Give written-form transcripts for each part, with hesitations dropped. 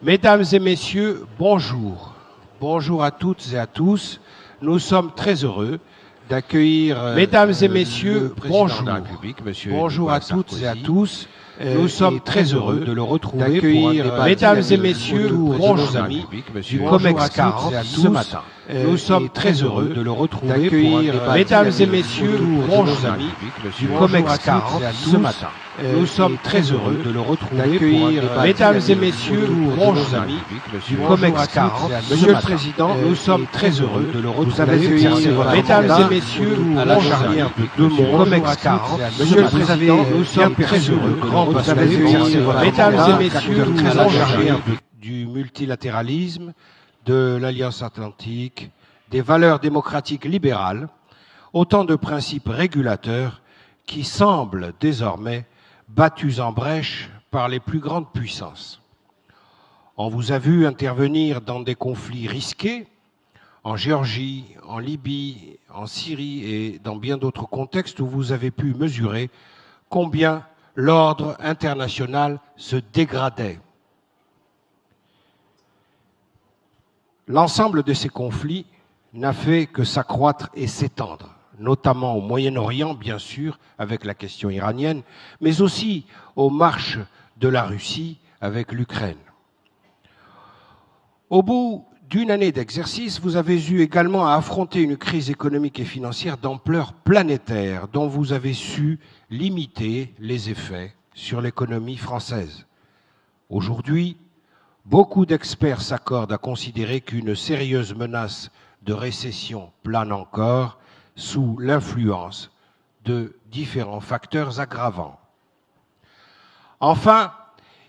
Mesdames et messieurs, bonjour. Bonjour à toutes et à tous. Nous sommes très heureux d'accueillir Mesdames et messieurs, bonjour. Bonjour à toutes et à tous. Nous sommes très heureux de le retrouver d'accueillir Mesdames et messieurs, bonjour amis du COMEX 40 ce matin. Nous sommes très heureux de le retrouver d'accueillir Mesdames et messieurs, bonjour amis du COMEX 40 ce matin. Nous sommes très heureux de le retrouver d'accueillir Mesdames et messieurs, bonjour amis du COMEX 40. Monsieur le Président, nous sommes très heureux de le retrouver Mesdames et messieurs, à la charnière de deux mondes, COMEX 40. Monsieur le Président, nous sommes très heureux Mesdames et messieurs, à la charnière du multilatéralisme, de l'Alliance Atlantique, des valeurs démocratiques libérales, autant de principes régulateurs qui semblent désormais battus en brèche par les plus grandes puissances. On vous a vu intervenir dans des conflits risqués, en Géorgie, en Libye, en Syrie et dans bien d'autres contextes où vous avez pu mesurer combien l'ordre international se dégradait. L'ensemble de ces conflits n'a fait que s'accroître et s'étendre, notamment au Moyen-Orient, bien sûr, avec la question iranienne, mais aussi aux marches de la Russie avec l'Ukraine. Au bout d'une année d'exercice, vous avez eu également à affronter une crise économique et financière d'ampleur planétaire dont vous avez su limiter les effets sur l'économie française. Aujourd'hui, beaucoup d'experts s'accordent à considérer qu'une sérieuse menace de récession plane encore sous l'influence de différents facteurs aggravants. Enfin,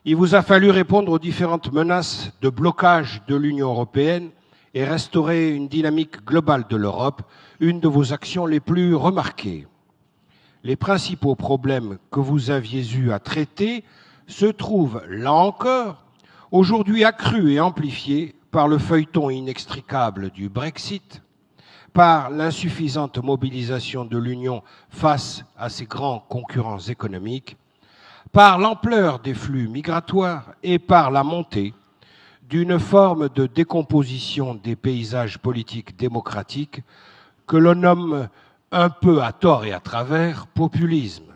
il vous a fallu répondre aux différentes menaces de blocage de l'Union européenne et restaurer une dynamique globale de l'Europe, une de vos actions les plus remarquées. Les principaux problèmes que vous aviez eu à traiter se trouvent, là encore, aujourd'hui accrus et amplifiés par le feuilleton inextricable du Brexit, par l'insuffisante mobilisation de l'Union face à ses grands concurrents économiques, par l'ampleur des flux migratoires et par la montée d'une forme de décomposition des paysages politiques démocratiques que l'on nomme un peu à tort et à travers populisme.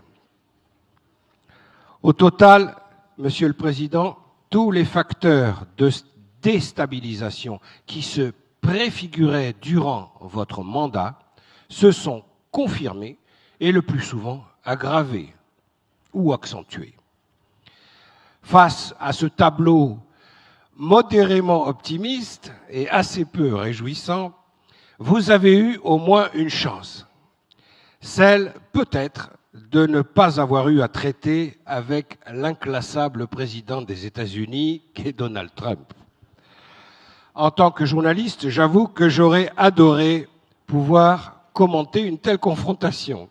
Au total, Monsieur le Président, tous les facteurs de déstabilisation qui se préfiguraient durant votre mandat se sont confirmés et le plus souvent aggravés ou accentués. Face à ce tableau modérément optimiste et assez peu réjouissant, vous avez eu au moins une chance, celle peut-être de ne pas avoir eu à traiter avec l'inclassable président des États-Unis qu'est Donald Trump. En tant que journaliste, j'avoue que j'aurais adoré pouvoir commenter une telle confrontation.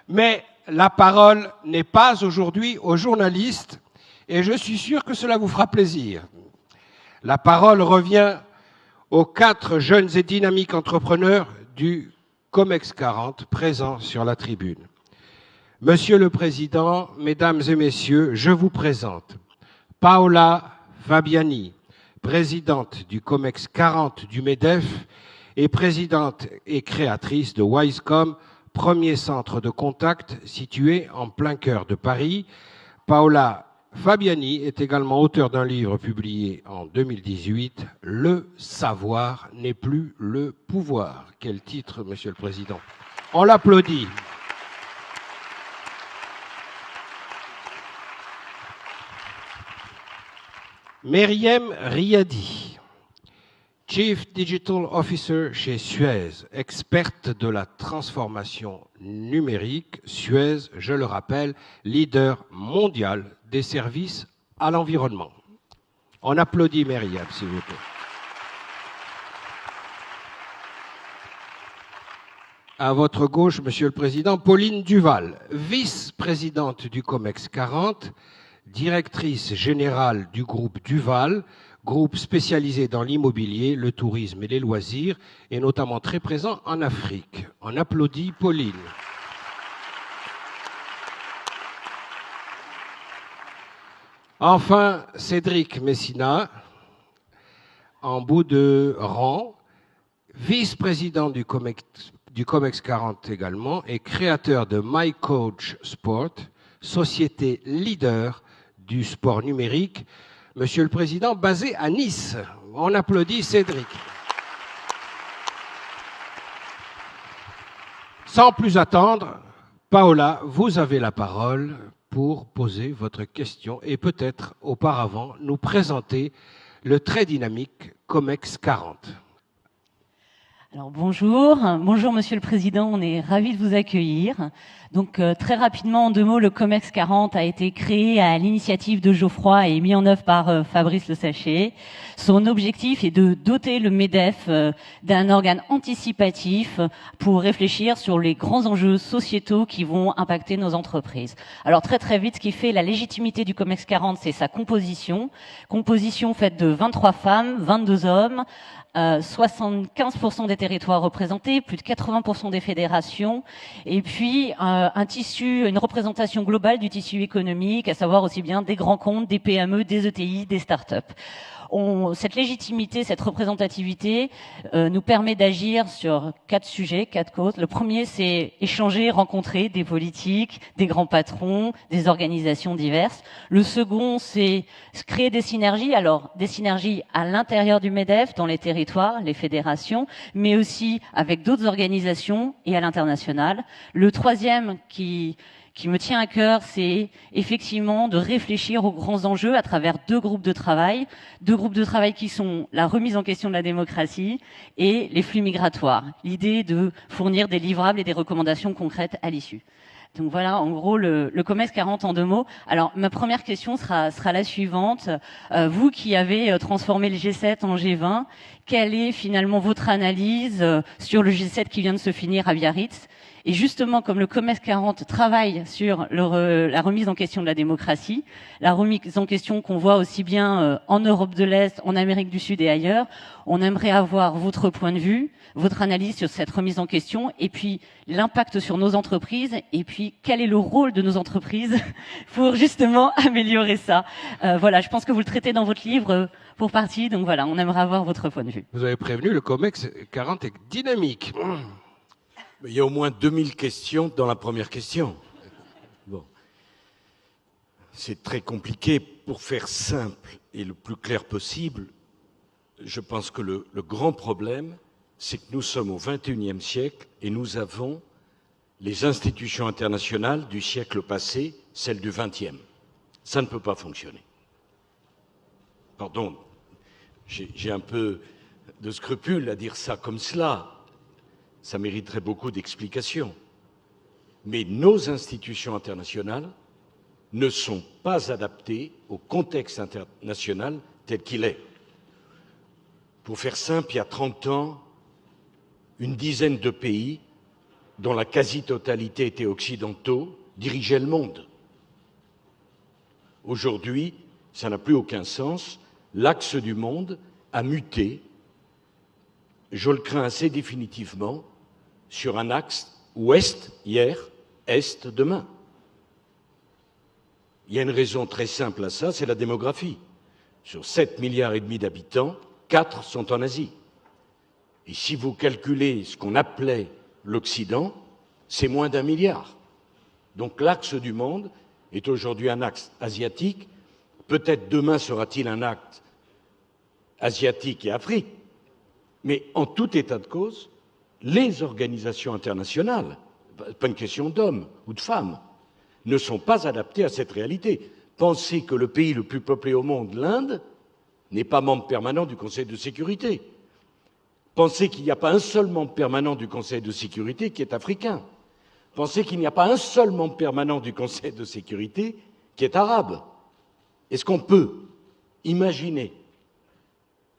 Mais la parole n'est pas aujourd'hui aux journalistes et je suis sûr que cela vous fera plaisir. La parole revient aux 4 jeunes et dynamiques entrepreneurs du COMEX 40 présents sur la tribune. Monsieur le Président, Mesdames et Messieurs, je vous présente Paola Fabiani, présidente du COMEX 40 du MEDEF et présidente et créatrice de Wisecom, premier centre de contact situé en plein cœur de Paris. Paola Fabiani est également auteur d'un livre publié en 2018, « Le savoir n'est plus le pouvoir ». Quel titre, Monsieur le Président. On l'applaudit. Meriem Riadi, Chief Digital Officer chez Suez, experte de la transformation numérique. Suez, je le rappelle, leader mondial des services à l'environnement. On applaudit Meriem, s'il vous plaît. À votre gauche, Monsieur le Président, Pauline Duval, vice-présidente du COMEX 40, directrice générale du groupe Duval, groupe spécialisé dans l'immobilier, le tourisme et les loisirs, et notamment très présent en Afrique. On applaudit Pauline. Enfin, Cédric Messina, en bout de rang, vice-président du COMEX 40 également, et créateur de MyCoach Sport, société leader du sport numérique. Monsieur le Président, basé à Nice. On applaudit Cédric. Sans plus attendre, Paola, vous avez la parole pour poser votre question et peut-être auparavant nous présenter le très dynamique COMEX 40. Alors bonjour, bonjour Monsieur le Président, on est ravis de vous accueillir. Donc très rapidement, en deux mots, le COMEX 40 a été créé à l'initiative de Geoffroy et mis en œuvre par Fabrice Le Sachet. Son objectif est de doter le MEDEF d'un organe anticipatif pour réfléchir sur les grands enjeux sociétaux qui vont impacter nos entreprises. Alors très vite, ce qui fait la légitimité du COMEX 40, c'est sa composition. Composition faite de 23 femmes, 22 hommes, 75% des territoires représentés, plus de 80% des fédérations, et puis un tissu, une représentation globale du tissu économique, à savoir aussi bien des grands comptes, des PME, des ETI, des startups. Cette légitimité, cette représentativité nous permet d'agir sur 4 sujets, 4 causes. Le premier, c'est échanger, rencontrer des politiques, des grands patrons, des organisations diverses. Le second, c'est créer des synergies. Alors, des synergies à l'intérieur du MEDEF, dans les territoires, les fédérations, mais aussi avec d'autres organisations et à l'international. Le troisième qui me tient à cœur, c'est effectivement de réfléchir aux grands enjeux à travers 2 groupes de travail. 2 groupes de travail qui sont la remise en question de la démocratie et les flux migratoires. L'idée de fournir des livrables et des recommandations concrètes à l'issue. Donc voilà, en gros, le COMEX 40 en 2 mots. Alors, ma première question sera la suivante. Vous qui avez transformé le G7 en G20, quelle est finalement votre analyse sur le G7 qui vient de se finir à Biarritz ? Et justement, comme le COMEX 40 travaille sur la remise en question de la démocratie, la remise en question qu'on voit aussi bien en Europe de l'Est, en Amérique du Sud et ailleurs, on aimerait avoir votre point de vue, votre analyse sur cette remise en question, et puis l'impact sur nos entreprises, et puis quel est le rôle de nos entreprises pour justement améliorer ça. Voilà, je pense que vous le traitez dans votre livre pour partie, donc voilà, on aimerait avoir votre point de vue. Vous avez prévenu, le COMEX 40 est dynamique. Il y a au moins 2000 questions dans la première question. Bon. C'est très compliqué. Pour faire simple et le plus clair possible, je pense que le grand problème, c'est que nous sommes au XXIe siècle et nous avons les institutions internationales du siècle passé, celles du XXe. Ça ne peut pas fonctionner. Pardon, j'ai un peu de scrupule à dire ça comme cela. Ça mériterait beaucoup d'explications. Mais nos institutions internationales ne sont pas adaptées au contexte international tel qu'il est. Pour faire simple, il y a 30 ans, une dizaine de pays, dont la quasi-totalité était occidentaux, dirigeaient le monde. Aujourd'hui, ça n'a plus aucun sens. L'axe du monde a muté, je le crains assez définitivement, sur un axe ouest hier, est demain. Il y a une raison très simple à ça, c'est la démographie. Sur 7,5 milliards d'habitants, 4 sont en Asie. Et si vous calculez ce qu'on appelait l'Occident, c'est moins d'1 milliard. Donc l'axe du monde est aujourd'hui un axe asiatique. Peut-être demain sera-t-il un axe asiatique et Afrique. Mais en tout état de cause, les organisations internationales, pas une question d'hommes ou de femmes, ne sont pas adaptées à cette réalité. Pensez que le pays le plus peuplé au monde, l'Inde, n'est pas membre permanent du Conseil de sécurité. Pensez qu'il n'y a pas un seul membre permanent du Conseil de sécurité qui est africain. Pensez qu'il n'y a pas un seul membre permanent du Conseil de sécurité qui est arabe. Est-ce qu'on peut imaginer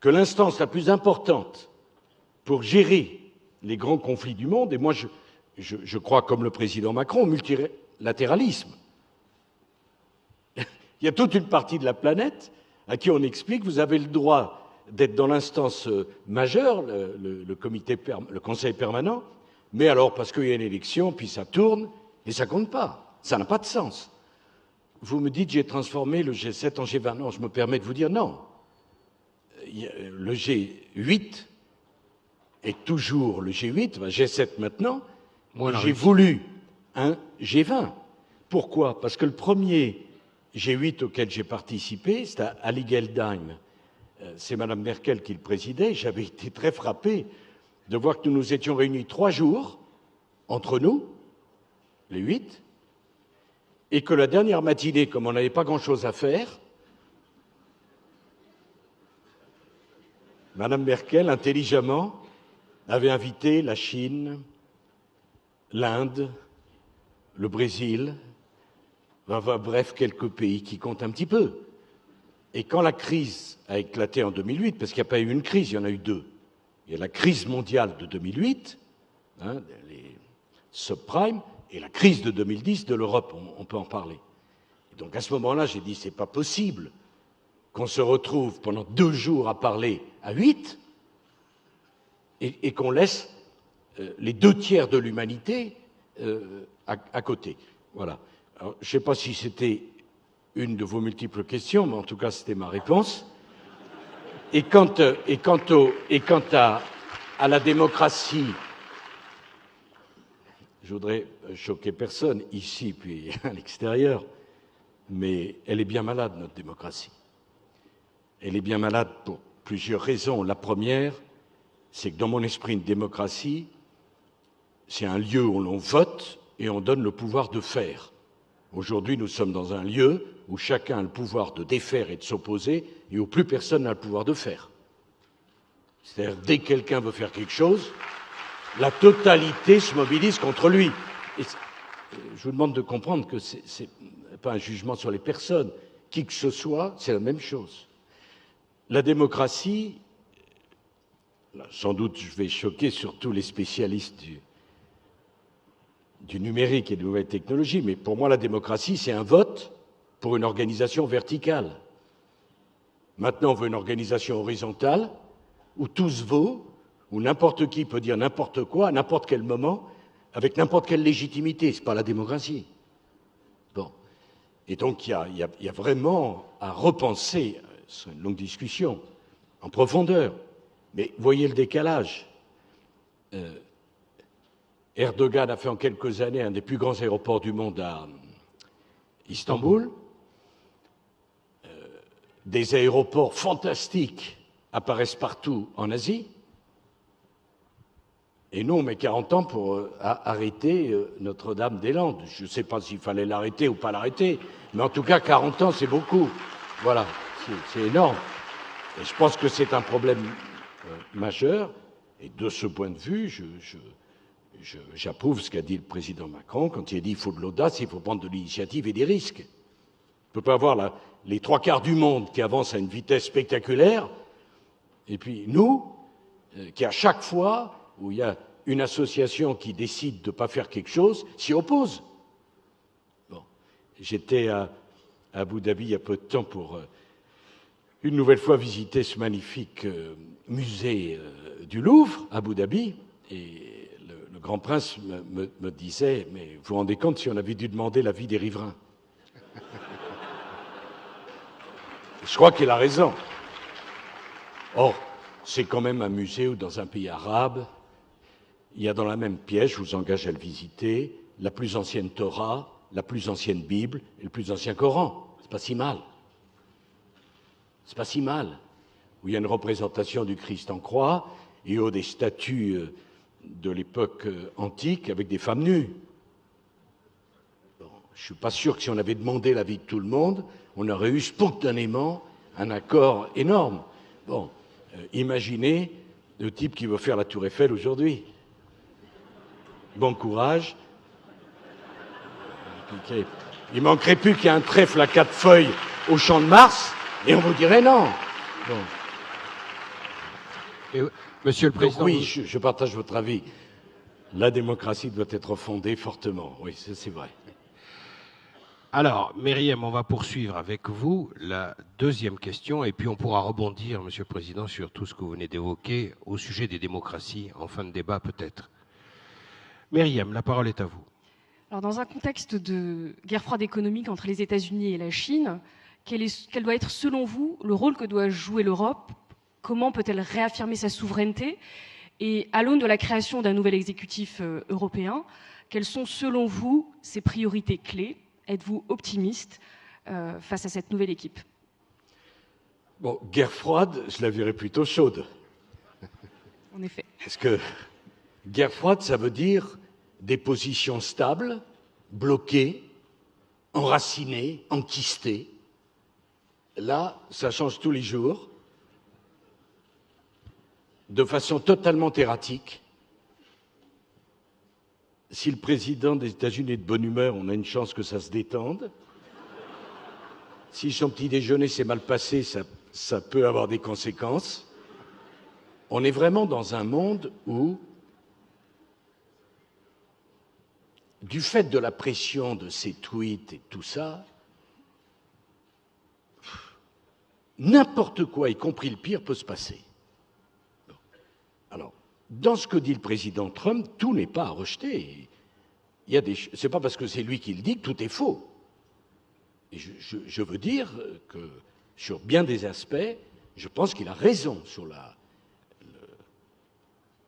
que l'instance la plus importante pour gérer les grands conflits du monde, et moi je crois comme le président Macron au multilatéralisme. Il y a toute une partie de la planète à qui on explique vous avez le droit d'être dans l'instance majeure, le Conseil permanent, mais alors parce qu'il y a une élection, puis ça tourne, et ça compte pas. Ça n'a pas de sens. vous me dites j'ai transformé le G7 en G20. Non, je me permets de vous dire non. Le G8 est toujours le G8, G7 maintenant. J'ai voulu un G20. Pourquoi? Parce que le premier G8 auquel j'ai participé, c'était à Aligeldheim. C'est Mme Merkel qui le présidait. J'avais été très frappé de voir que nous nous étions réunis 3 jours entre nous, les 8, et que la dernière matinée, comme on n'avait pas grand-chose à faire, Mme Merkel, intelligemment, avait invité la Chine, l'Inde, le Brésil, bref, quelques pays qui comptent un petit peu. Et quand la crise a éclaté en 2008, parce qu'il n'y a pas eu une crise, il y en a eu 2. Il y a la crise mondiale de 2008, les subprimes, et la crise de 2010 de l'Europe, on peut en parler. Et donc à ce moment-là, j'ai dit, c'est pas possible qu'on se retrouve pendant 2 jours à parler à 8 et qu'on laisse les 2 tiers de l'humanité à côté. Voilà. Alors, je ne sais pas si c'était une de vos multiples questions, mais en tout cas, c'était ma réponse. Et quant à la démocratie, je voudrais choquer personne, ici puis à l'extérieur, mais elle est bien malade, notre démocratie. Elle est bien malade pour plusieurs raisons. La première, c'est que dans mon esprit, une démocratie, c'est un lieu où l'on vote et on donne le pouvoir de faire. Aujourd'hui, nous sommes dans un lieu où chacun a le pouvoir de défaire et de s'opposer et où plus personne n'a le pouvoir de faire. C'est-à-dire, dès que quelqu'un veut faire quelque chose, la totalité se mobilise contre lui. Et je vous demande de comprendre que ce n'est pas un jugement sur les personnes. Qui que ce soit, c'est la même chose. La démocratie, là, sans doute je vais choquer surtout les spécialistes du numérique et des nouvelles technologies, mais pour moi la démocratie c'est un vote pour une organisation verticale. Maintenant on veut une organisation horizontale où tout se vaut, où n'importe qui peut dire n'importe quoi à n'importe quel moment, avec n'importe quelle légitimité. Ce n'est pas la démocratie. Bon. Et donc il y a vraiment à repenser, c'est une longue discussion, en profondeur. Mais voyez le décalage. Erdogan a fait en quelques années un des plus grands aéroports du monde à Istanbul. Des aéroports fantastiques apparaissent partout en Asie. Et nous, on met 40 ans pour arrêter Notre-Dame-des-Landes. Je ne sais pas s'il fallait l'arrêter ou pas l'arrêter, mais en tout cas, 40 ans, c'est beaucoup. Voilà, c'est énorme. Et je pense que c'est un problème majeur. Et de ce point de vue, j'approuve ce qu'a dit le président Macron quand il a dit qu'il faut de l'audace, il faut prendre de l'initiative et des risques. On ne peut pas avoir les 3/4 du monde qui avancent à une vitesse spectaculaire, et puis nous, qui à chaque fois où il y a une association qui décide de ne pas faire quelque chose, s'y oppose. Bon. J'étais à Abu Dhabi il y a peu de temps pour une nouvelle fois visiter ce magnifique musée du Louvre, à Abu Dhabi, et le grand prince me disait, mais vous vous rendez compte si on avait dû demander l'avis des riverains? Je crois qu'il a raison. Or, c'est quand même un musée où, dans un pays arabe, il y a dans la même pièce, je vous engage à le visiter, la plus ancienne Torah, la plus ancienne Bible et le plus ancien Coran. C'est pas si mal. C'est pas si mal. Où il y a une représentation du Christ en croix et des statues de l'époque antique avec des femmes nues. Bon, je ne suis pas sûr que si on avait demandé l'avis de tout le monde, on aurait eu spontanément un accord énorme. Bon, imaginez le type qui veut faire la Tour Eiffel aujourd'hui. Bon courage. Il manquerait plus qu'il y ait un trèfle à 4 feuilles au Champ de Mars et on vous dirait non. Bon. Et, Monsieur le Président. Donc, oui, je partage votre avis. La démocratie doit être fondée fortement. Oui, c'est vrai. Alors, Myriam, on va poursuivre avec vous la deuxième question et puis on pourra rebondir, Monsieur le Président, sur tout ce que vous venez d'évoquer au sujet des démocraties en fin de débat peut-être. Myriam, la parole est à vous. Alors, dans un contexte de guerre froide économique entre les États-Unis et la Chine, quel doit être, selon vous, le rôle que doit jouer l'Europe? Comment peut-elle réaffirmer sa souveraineté? Et à l'aune de la création d'un nouvel exécutif européen, quelles sont, selon vous, ses priorités clés? Êtes-vous optimiste face à cette nouvelle équipe? Bon, guerre froide, je la verrais plutôt chaude. En effet. Parce que guerre froide, ça veut dire des positions stables, bloquées, enracinées, enquistées. Là, ça change tous les jours, de façon totalement erratique. Si le président des États-Unis est de bonne humeur, on a une chance que ça se détende. Si son petit déjeuner s'est mal passé, ça peut avoir des conséquences. On est vraiment dans un monde où, du fait de la pression de ces tweets et tout ça, n'importe quoi, y compris le pire, peut se passer. Alors, dans ce que dit le président Trump, tout n'est pas à rejeter. C'est pas parce que c'est lui qui le dit que tout est faux. Et je veux dire que sur bien des aspects, je pense qu'il a raison sur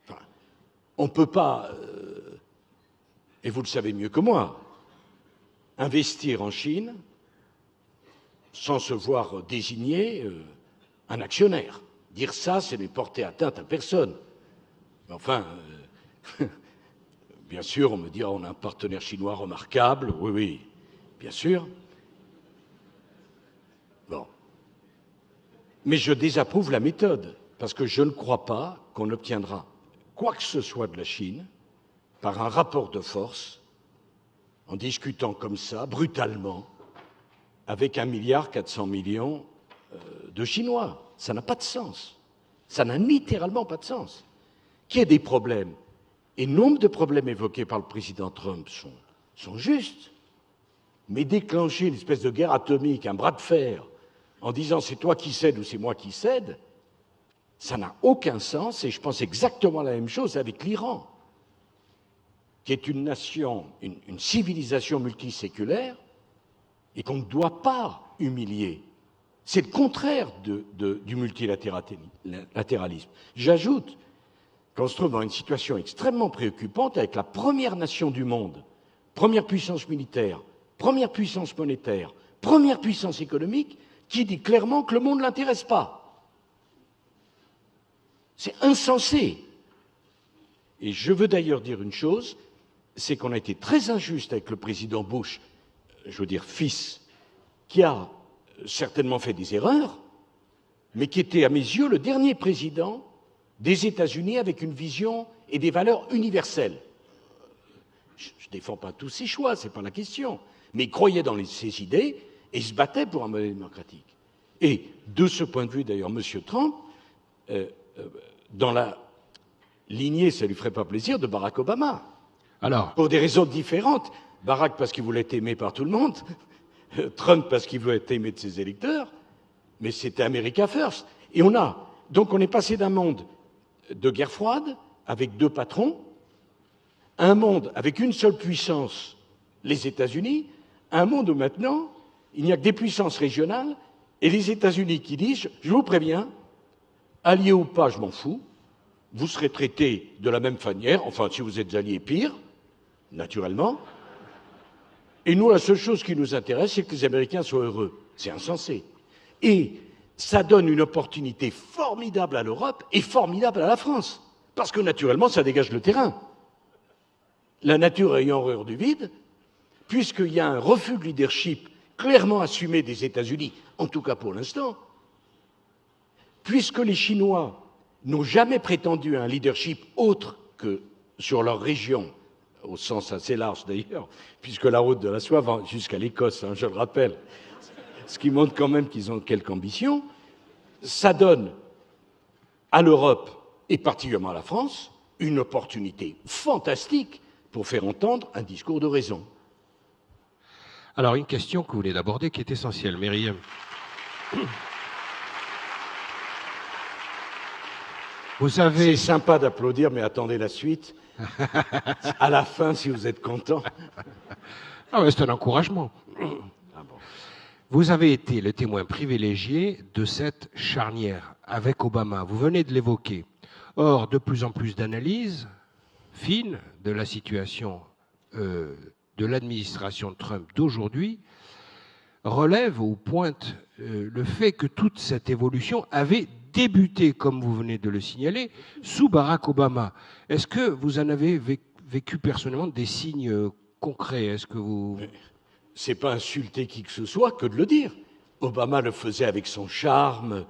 enfin, on ne peut pas, et vous le savez mieux que moi, investir en Chine sans se voir désigner un actionnaire. Dire ça, c'est ne porter atteinte à personne. Mais enfin, bien sûr, on me dira on a un partenaire chinois remarquable. Oui, oui, bien sûr. Bon. Mais je désapprouve la méthode, parce que je ne crois pas qu'on obtiendra quoi que ce soit de la Chine par un rapport de force, en discutant comme ça, brutalement, avec 1,4 milliard de Chinois. Ça n'a pas de sens. Ça n'a littéralement pas de sens. Qu'il y ait des problèmes, et nombre de problèmes évoqués par le président Trump sont justes, mais déclencher une espèce de guerre atomique, un bras de fer, en disant c'est toi qui cèdes ou c'est moi qui cède, ça n'a aucun sens, et je pense exactement la même chose avec l'Iran, qui est une nation, une civilisation multiséculaire, et qu'on ne doit pas humilier. C'est le contraire du multilatéralisme. J'ajoute qu'on se trouve dans une situation extrêmement préoccupante avec la première nation du monde, première puissance militaire, première puissance monétaire, première puissance économique, qui dit clairement que le monde ne l'intéresse pas. C'est insensé. Et je veux d'ailleurs dire une chose, c'est qu'on a été très injuste avec le président Bush, je veux dire fils, qui a certainement fait des erreurs, mais qui était à mes yeux le dernier président des États-Unis avec une vision et des valeurs universelles. Je ne défends pas tous ses choix, ce n'est pas la question, mais il croyait dans ses idées et il se battait pour un modèle démocratique. Et de ce point de vue, d'ailleurs, M. Trump, dans la lignée, ça ne lui ferait pas plaisir, de Barack Obama. Alors, pour des raisons différentes. Barack parce qu'il voulait être aimé par tout le monde, Trump parce qu'il veut être aimé de ses électeurs, mais c'était America First. Et donc on est passé d'un monde de guerre froide, avec deux patrons, à un monde avec une seule puissance, les États-Unis, à un monde où maintenant, il n'y a que des puissances régionales, et les États-Unis qui disent, je vous préviens, alliés ou pas, je m'en fous, vous serez traités de la même manière, enfin si vous êtes alliés, pire, naturellement. Et nous, la seule chose qui nous intéresse, c'est que les Américains soient heureux. C'est insensé. Et ça donne une opportunité formidable à l'Europe et formidable à la France. Parce que, naturellement, ça dégage le terrain. La nature ayant horreur du vide, puisqu'il y a un refus de leadership clairement assumé des États-Unis, en tout cas pour l'instant, puisque les Chinois n'ont jamais prétendu à un leadership autre que sur leur région, au sens assez large d'ailleurs, puisque la route de la soie va jusqu'à l'Écosse, je le rappelle, ce qui montre quand même qu'ils ont quelque ambition, ça donne à l'Europe, et particulièrement à la France, une opportunité fantastique pour faire entendre un discours de raison. alors une question que vous venez d'aborder qui est essentielle, Myriam. Vous avez... C'est sympa d'applaudir, mais attendez la suite. À la fin, si vous êtes content. Ah ouais, c'est un encouragement. Ah bon. Vous avez été le témoin privilégié de cette charnière avec Obama. Vous venez de l'évoquer. Or, de plus en plus d'analyses fines de la situation de l'administration Trump d'aujourd'hui relèvent ou pointent le fait que toute cette évolution avait débuté, comme vous venez de le signaler, sous Barack Obama. Est-ce que vous en avez vécu personnellement des signes concrets? Est-ce que vous... C'est pas insulter qui que ce soit que de le dire. Obama le faisait avec son charme,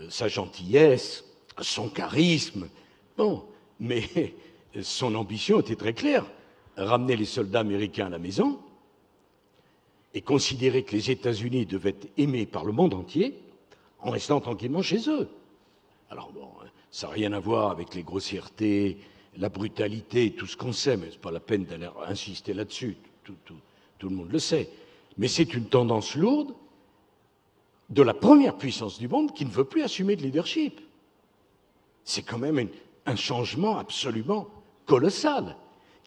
sa gentillesse, son charisme. Bon, mais son ambition était très claire. Ramener les soldats américains à la maison et considérer que les États-Unis devaient être aimés par le monde entier en restant tranquillement chez eux. Alors bon, ça n'a rien à voir avec les grossièretés, la brutalité, tout ce qu'on sait, mais ce n'est pas la peine d'aller insister là-dessus. Tout le monde le sait. Mais c'est une tendance lourde de la première puissance du monde qui ne veut plus assumer de leadership. C'est quand même un changement absolument colossal.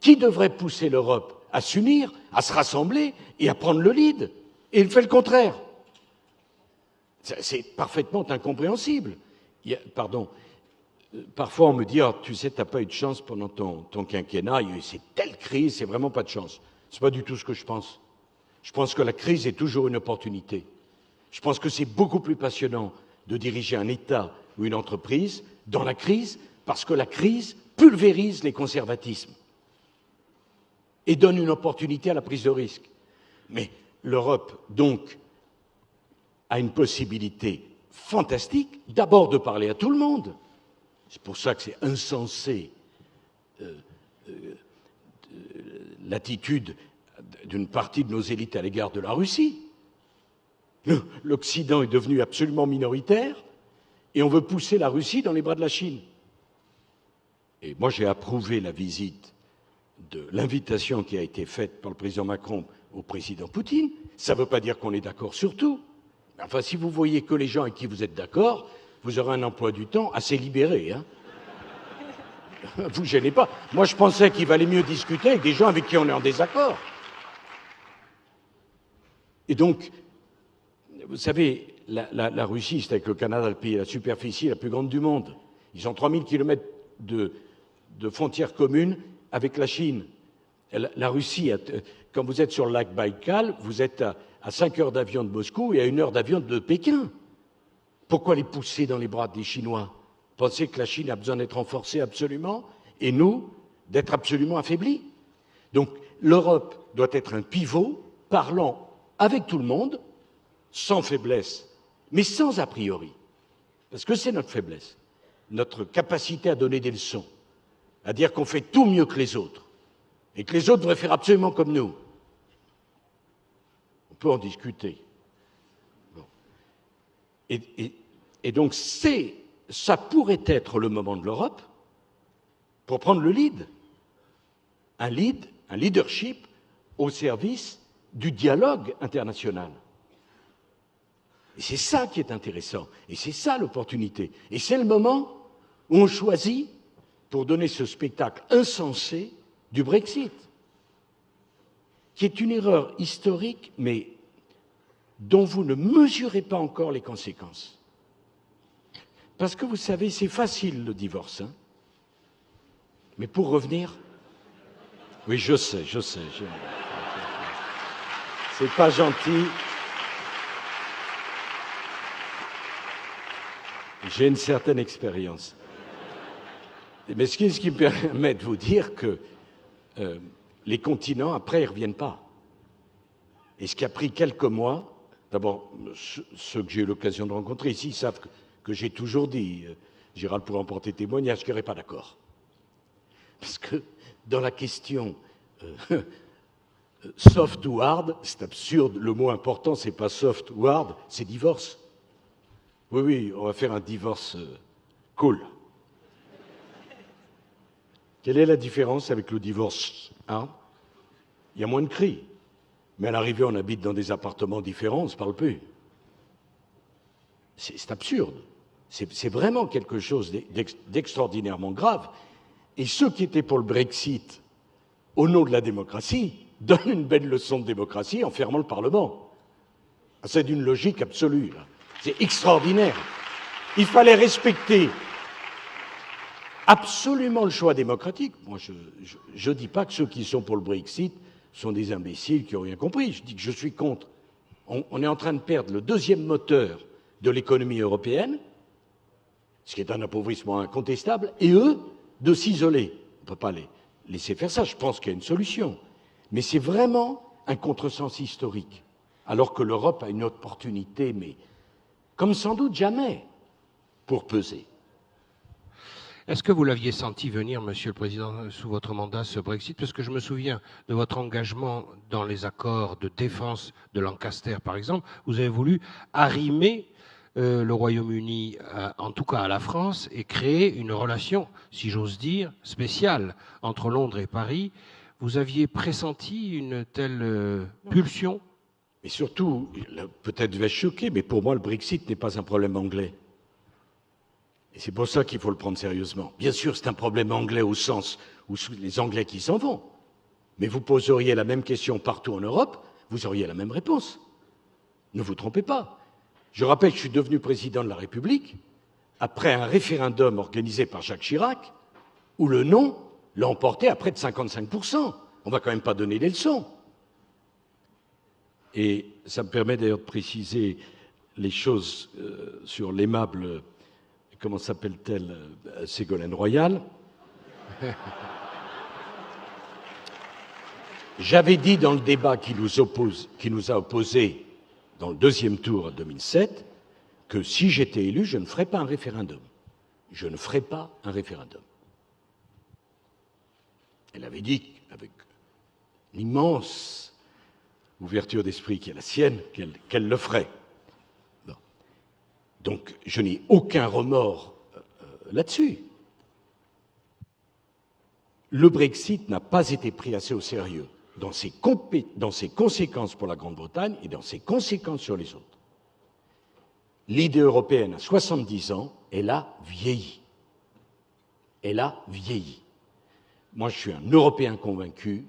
Qui devrait pousser l'Europe à s'unir, à se rassembler et à prendre le lead? Et il fait le contraire. C'est parfaitement incompréhensible. Parfois on me dit, oh, tu sais, tu n'as pas eu de chance pendant ton quinquennat, c'est telle crise, c'est vraiment pas de chance. Ce n'est pas du tout ce que je pense. Je pense que la crise est toujours une opportunité. Je pense que c'est beaucoup plus passionnant de diriger un État ou une entreprise dans la crise, parce que la crise pulvérise les conservatismes et donne une opportunité à la prise de risque. Mais l'Europe, donc, a une possibilité fantastique, d'abord de parler à tout le monde. C'est pour ça que c'est insensé l'attitude d'une partie de nos élites à l'égard de la Russie. L'Occident est devenu absolument minoritaire et on veut pousser la Russie dans les bras de la Chine. Et moi, j'ai approuvé la visite de l'invitation qui a été faite par le président Macron au président Poutine. Ça ne veut pas dire qu'on est d'accord sur tout. Enfin, si vous voyez que les gens avec qui vous êtes d'accord, vous aurez un emploi du temps assez libéré. Hein. Vous gênez pas. Moi, je pensais qu'il valait mieux discuter avec des gens avec qui on est en désaccord. Et donc, vous savez, la Russie, c'est avec le Canada le pays, la superficie la plus grande du monde. Ils ont 3000 kilomètres de frontières communes avec la Chine. La Russie, quand vous êtes sur le lac Baïkal, vous êtes à 5 heures d'avion de Moscou et à 1 heure d'avion de Pékin. Pourquoi les pousser dans les bras des Chinois? Pensez que la Chine a besoin d'être renforcée absolument, et nous, d'être absolument affaiblis. Donc l'Europe doit être un pivot, parlant avec tout le monde, sans faiblesse, mais sans a priori. Parce que c'est notre faiblesse, notre capacité à donner des leçons, à dire qu'on fait tout mieux que les autres, et que les autres devraient faire absolument comme nous. On peut en discuter. Bon. Et donc ça pourrait être le moment de l'Europe pour prendre le lead. Un leadership au service du dialogue international. Et c'est ça qui est intéressant, et c'est ça l'opportunité. Et c'est le moment où on choisit pour donner ce spectacle insensé du Brexit, qui est une erreur historique, mais dont vous ne mesurez pas encore les conséquences. Parce que vous savez, c'est facile le divorce, hein. Mais pour revenir... Oui, je sais. C'est pas gentil. J'ai une certaine expérience. Mais ce qui me permet de vous dire que les continents, après, ils ne reviennent pas. Et ce qui a pris quelques mois, d'abord, ceux que j'ai eu l'occasion de rencontrer ici savent que j'ai toujours dit, Gérald pourra en porter témoignage, qu'il n'y aurait pas d'accord. Parce que dans la question soft ou hard, c'est absurde, le mot important, c'est pas soft ou hard, c'est divorce. Oui, on va faire un divorce cool. Quelle est la différence avec le divorce hard? Il y a moins de cris. Mais à l'arrivée, on habite dans des appartements différents, on ne se parle plus. C'est absurde. C'est vraiment quelque chose d'extraordinairement grave. Et ceux qui étaient pour le Brexit, au nom de la démocratie, donnent une belle leçon de démocratie en fermant le Parlement. C'est d'une logique absolue, là. C'est extraordinaire. Il fallait respecter absolument le choix démocratique. Moi, je ne dis pas que ceux qui sont pour le Brexit sont des imbéciles qui n'ont rien compris. Je dis que je suis contre. On est en train de perdre le deuxième moteur de l'économie européenne, ce qui est un appauvrissement incontestable, et eux, de s'isoler. On ne peut pas les laisser faire ça. Je pense qu'il y a une solution. Mais c'est vraiment un contresens historique, alors que l'Europe a une opportunité, mais comme sans doute jamais, pour peser. Est-ce que vous l'aviez senti venir, Monsieur le Président, sous votre mandat, ce Brexit? Parce que je me souviens de votre engagement dans les accords de défense de Lancaster, par exemple. Vous avez voulu arrimer le Royaume-Uni, en tout cas à la France, et créer une relation, si j'ose dire, spéciale entre Londres et Paris. Vous aviez pressenti une telle pulsion? Mais surtout, peut-être vais-je choquer, mais pour moi, le Brexit n'est pas un problème anglais. Et c'est pour ça qu'il faut le prendre sérieusement. Bien sûr, c'est un problème anglais au sens où les Anglais qui s'en vont. Mais vous poseriez la même question partout en Europe, vous auriez la même réponse. Ne vous trompez pas. Je rappelle que je suis devenu président de la République après un référendum organisé par Jacques Chirac, où le non l'a emporté à près de 55%. On ne va quand même pas donner des leçons. Et ça me permet d'ailleurs de préciser les choses sur l'aimable, comment s'appelle-t-elle, Ségolène Royal. J'avais dit dans le débat qui nous a opposés dans le deuxième tour en 2007 que si j'étais élu, je ne ferais pas un référendum. Je ne ferais pas un référendum. Elle avait dit, avec une immense ouverture d'esprit qui est la sienne, qu'elle le ferait. Bon. Donc, je n'ai aucun remords là-dessus. Le Brexit n'a pas été pris assez au sérieux dans ses conséquences pour la Grande-Bretagne et dans ses conséquences sur les autres. L'idée européenne, à 70 ans, elle a vieilli. Elle a vieilli. Moi, je suis un Européen convaincu,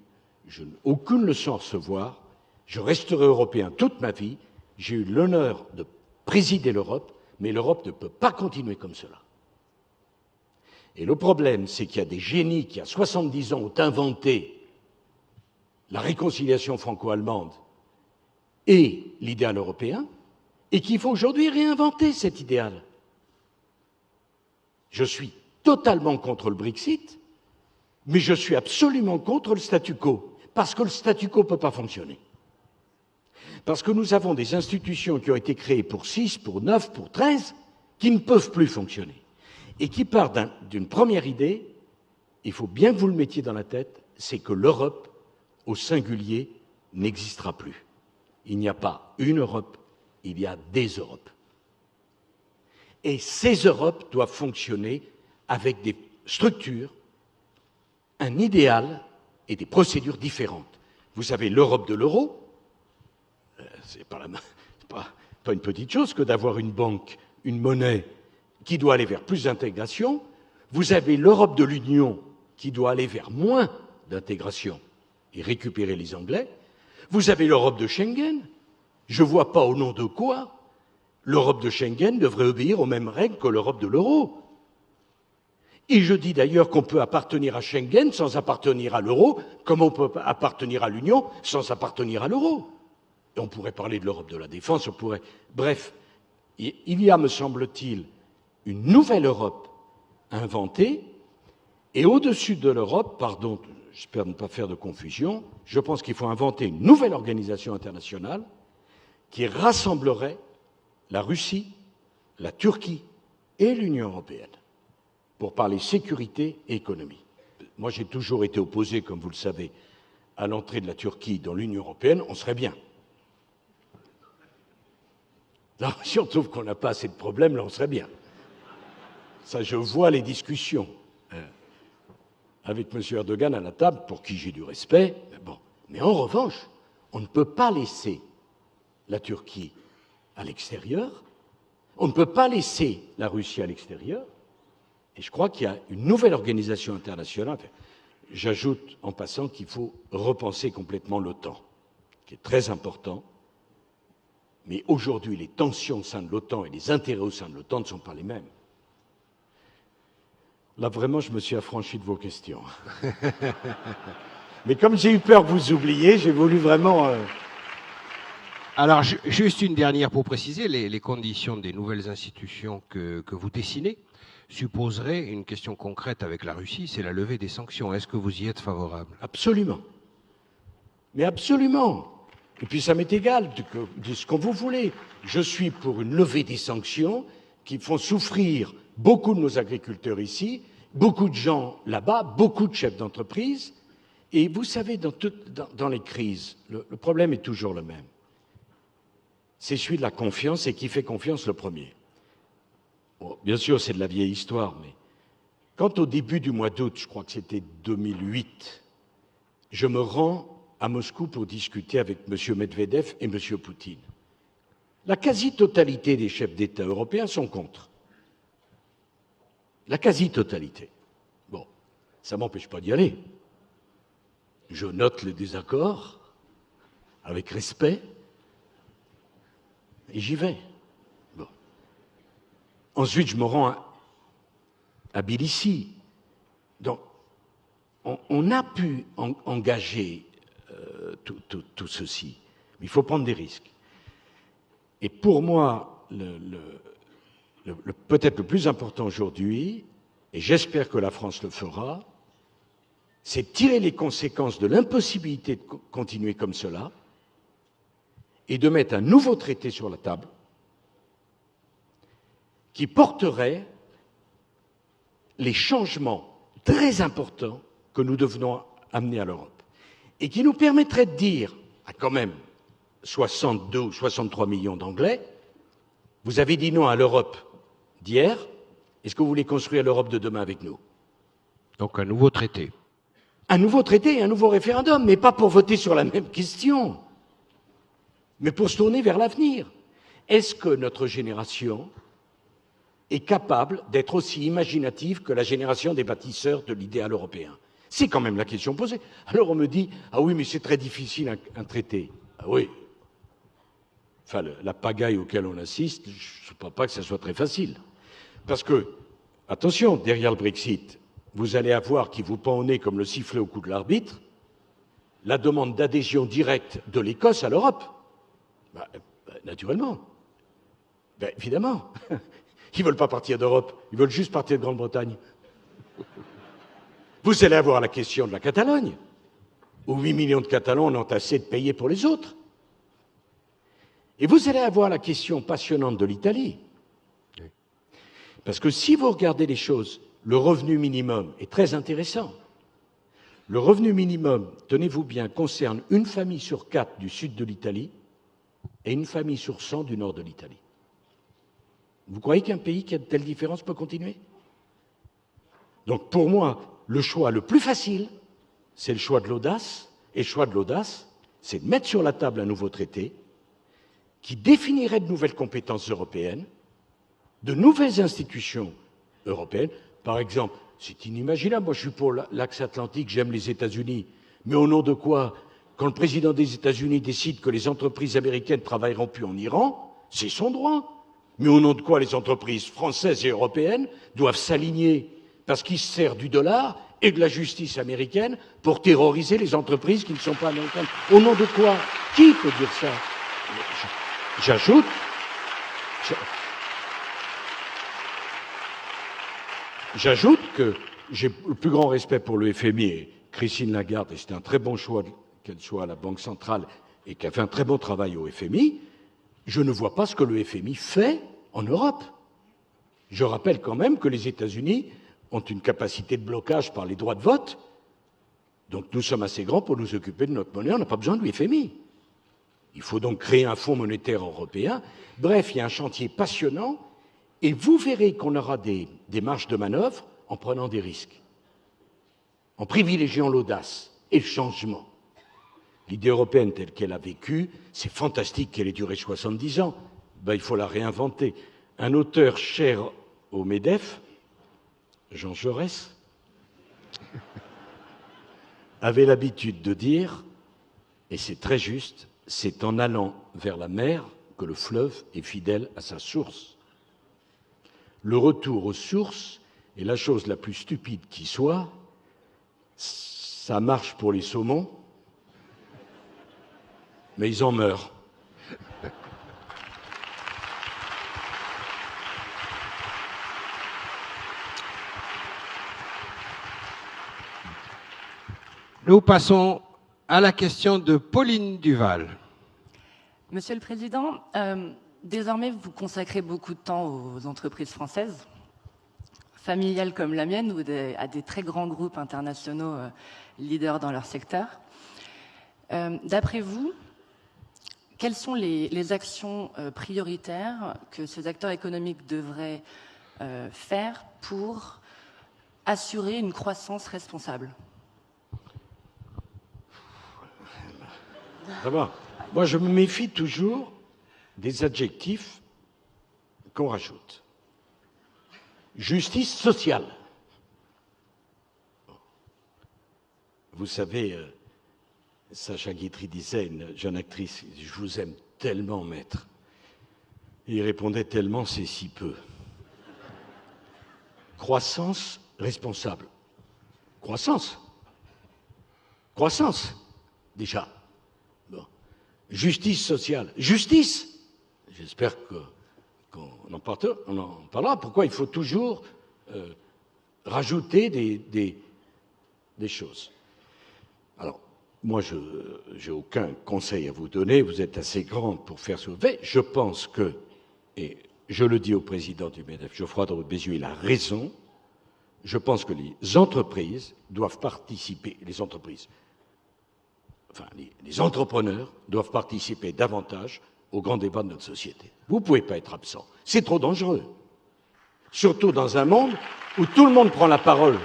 je n'ai aucune leçon à recevoir, je resterai Européen toute ma vie, j'ai eu l'honneur de présider l'Europe, mais l'Europe ne peut pas continuer comme cela. Et le problème, c'est qu'il y a des génies qui, à 70 ans, ont inventé la réconciliation franco-allemande et l'idéal européen, et qu'il faut aujourd'hui réinventer cet idéal. Je suis totalement contre le Brexit, mais je suis absolument contre le statu quo, parce que le statu quo ne peut pas fonctionner. Parce que nous avons des institutions qui ont été créées pour 6, pour 9, pour 13, qui ne peuvent plus fonctionner. Et qui partent d'une première idée, il faut bien que vous le mettiez dans la tête, c'est que l'Europe, au singulier, n'existera plus. Il n'y a pas une Europe, il y a des Europes. Et ces Europes doivent fonctionner avec des structures, un idéal et des procédures différentes. Vous avez l'Europe de l'euro, c'est pas une petite chose que d'avoir une banque, une monnaie qui doit aller vers plus d'intégration. Vous avez l'Europe de l'Union qui doit aller vers moins d'intégration et récupérer les Anglais. Vous avez l'Europe de Schengen. Je ne vois pas au nom de quoi l'Europe de Schengen devrait obéir aux mêmes règles que l'Europe de l'euro. Et je dis d'ailleurs qu'on peut appartenir à Schengen sans appartenir à l'euro, comme on peut appartenir à l'Union sans appartenir à l'euro. Et on pourrait parler de l'Europe de la défense, on pourrait... Bref, il y a, me semble-t-il, une nouvelle Europe inventée, et au-dessus de l'Europe, pardon, j'espère ne pas faire de confusion, je pense qu'il faut inventer une nouvelle organisation internationale qui rassemblerait la Russie, la Turquie et l'Union européenne pour parler sécurité et économie. Moi, j'ai toujours été opposé, comme vous le savez, à l'entrée de la Turquie dans l'Union européenne, on serait bien. Non, si on trouve qu'on n'a pas assez de problèmes, là, on serait bien. Ça, je vois les discussions avec M. Erdogan à la table, pour qui j'ai du respect. Bon. Mais en revanche, on ne peut pas laisser la Turquie à l'extérieur, on ne peut pas laisser la Russie à l'extérieur, Et je crois qu'il y a une nouvelle organisation internationale. J'ajoute en passant qu'il faut repenser complètement l'OTAN, qui est très important. Mais aujourd'hui, les tensions au sein de l'OTAN et les intérêts au sein de l'OTAN ne sont pas les mêmes. Là, vraiment, je me suis affranchi de vos questions. Mais comme j'ai eu peur que vous oubliez, j'ai voulu vraiment... Alors, juste une dernière pour préciser, les conditions des nouvelles institutions que vous dessinez supposeraient une question concrète avec la Russie, c'est la levée des sanctions. Est-ce que vous y êtes favorable? Absolument. Mais absolument. Et puis ça m'est égal de ce que vous voulez. Je suis pour une levée des sanctions qui font souffrir beaucoup de nos agriculteurs ici, beaucoup de gens là-bas, beaucoup de chefs d'entreprise. Et vous savez, dans les crises, le problème est toujours le même. C'est celui de la confiance, et qui fait confiance le premier. Bon, bien sûr, c'est de la vieille histoire, mais quand au début du mois d'août, je crois que c'était 2008, je me rends à Moscou pour discuter avec M. Medvedev et M. Poutine. La quasi-totalité des chefs d'État européens sont contre. La quasi-totalité. Bon, ça ne m'empêche pas d'y aller. Je note les désaccords avec respect et j'y vais. Bon. Ensuite, je me rends à Tbilissi. Donc, on a pu engager tout ceci, mais il faut prendre des risques. Et pour moi, peut-être le plus important aujourd'hui, et j'espère que la France le fera, c'est tirer les conséquences de l'impossibilité de continuer comme cela et de mettre un nouveau traité sur la table qui porterait les changements très importants que nous devenons amener à l'Europe et qui nous permettrait de dire à quand même 62 ou 63 millions d'Anglais, vous avez dit non à l'Europe d'hier, est-ce que vous voulez construire l'Europe de demain avec nous? Donc un nouveau traité. Un nouveau traité et un nouveau référendum, mais pas pour voter sur la même question, mais pour se tourner vers l'avenir. Est-ce que notre génération est capable d'être aussi imaginative que la génération des bâtisseurs de l'idéal européen? C'est quand même la question posée. Alors on me dit, ah oui, mais c'est très difficile un traité. Ah oui. Enfin, la pagaille auquel on assiste, je ne crois pas que ça soit très facile. Parce que, attention, derrière le Brexit, vous allez avoir qui vous pend au nez comme le sifflet au cou de l'arbitre, la demande d'adhésion directe de l'Écosse à l'Europe. Naturellement. Évidemment. Ils ne veulent pas partir d'Europe, ils veulent juste partir de Grande-Bretagne. Vous allez avoir la question de la Catalogne, où 8 millions de Catalans ont assez de payer pour les autres. Et vous allez avoir la question passionnante de l'Italie. Parce que si vous regardez les choses, le revenu minimum est très intéressant. Le revenu minimum, tenez-vous bien, concerne une famille sur 4 du sud de l'Italie et une famille sur 100 du nord de l'Italie. Vous croyez qu'un pays qui a de telles différences peut continuer? Donc pour moi, le choix le plus facile, c'est le choix de l'audace. Et le choix de l'audace, c'est de mettre sur la table un nouveau traité qui définirait de nouvelles compétences européennes, de nouvelles institutions européennes. Par exemple, c'est inimaginable, moi je suis pour l'axe atlantique, j'aime les États-Unis, mais au nom de quoi, quand le président des États-Unis décide que les entreprises américaines ne travailleront plus en Iran, c'est son droit. Mais au nom de quoi les entreprises françaises et européennes doivent s'aligner parce qu'ils se servent du dollar et de la justice américaine pour terroriser les entreprises qui ne sont pas américaines. Au nom de quoi? Qui peut dire ça? J'ajoute que j'ai le plus grand respect pour le FMI et Christine Lagarde, et c'était un très bon choix qu'elle soit à la Banque centrale et qu'elle fait un très bon travail au FMI. Je ne vois pas ce que le FMI fait en Europe. Je rappelle quand même que les États-Unis ont une capacité de blocage par les droits de vote, donc nous sommes assez grands pour nous occuper de notre monnaie, on n'a pas besoin du FMI. Il faut donc créer un fonds monétaire européen. Bref, il y a un chantier passionnant et vous verrez qu'on aura des marges de manœuvre en prenant des risques, en privilégiant l'audace et le changement. L'idée européenne telle qu'elle a vécu, c'est fantastique qu'elle ait duré 70 ans. Il faut la réinventer. Un auteur cher au MEDEF, Jean Jaurès, avait l'habitude de dire, et c'est très juste, c'est en allant vers la mer que le fleuve est fidèle à sa source. Le retour aux sources est la chose la plus stupide qui soit. Ça marche pour les saumons, mais ils en meurent. Nous passons à la question de Pauline Duval. Monsieur le Président, désormais vous consacrez beaucoup de temps aux entreprises françaises, familiales comme la mienne, ou à des très grands groupes internationaux leaders dans leur secteur. D'après vous, quelles sont les actions prioritaires que ces acteurs économiques devraient faire pour assurer une croissance responsable ? D'abord, moi je me méfie toujours des adjectifs qu'on rajoute. Justice sociale. Vous savez, Sacha Guitry disait, une jeune actrice, « Je vous aime tellement, maître ». Et il répondait tellement, c'est si peu. Croissance responsable. Croissance. Croissance, déjà. Bon. Justice sociale. Justice. J'espère qu'on en parlera. Pourquoi il faut toujours rajouter des choses? Alors, moi, je n'ai aucun conseil à vous donner. Vous êtes assez grand pour faire ce que vous faites. Je pense que, et je le dis au président du MEDEF, Geoffroy de Bézieux, il a raison. Je pense que les entreprises doivent participer, les entrepreneurs doivent participer davantage au grand débat de notre société. Vous ne pouvez pas être absent. C'est trop dangereux. Surtout dans un monde où tout le monde prend la parole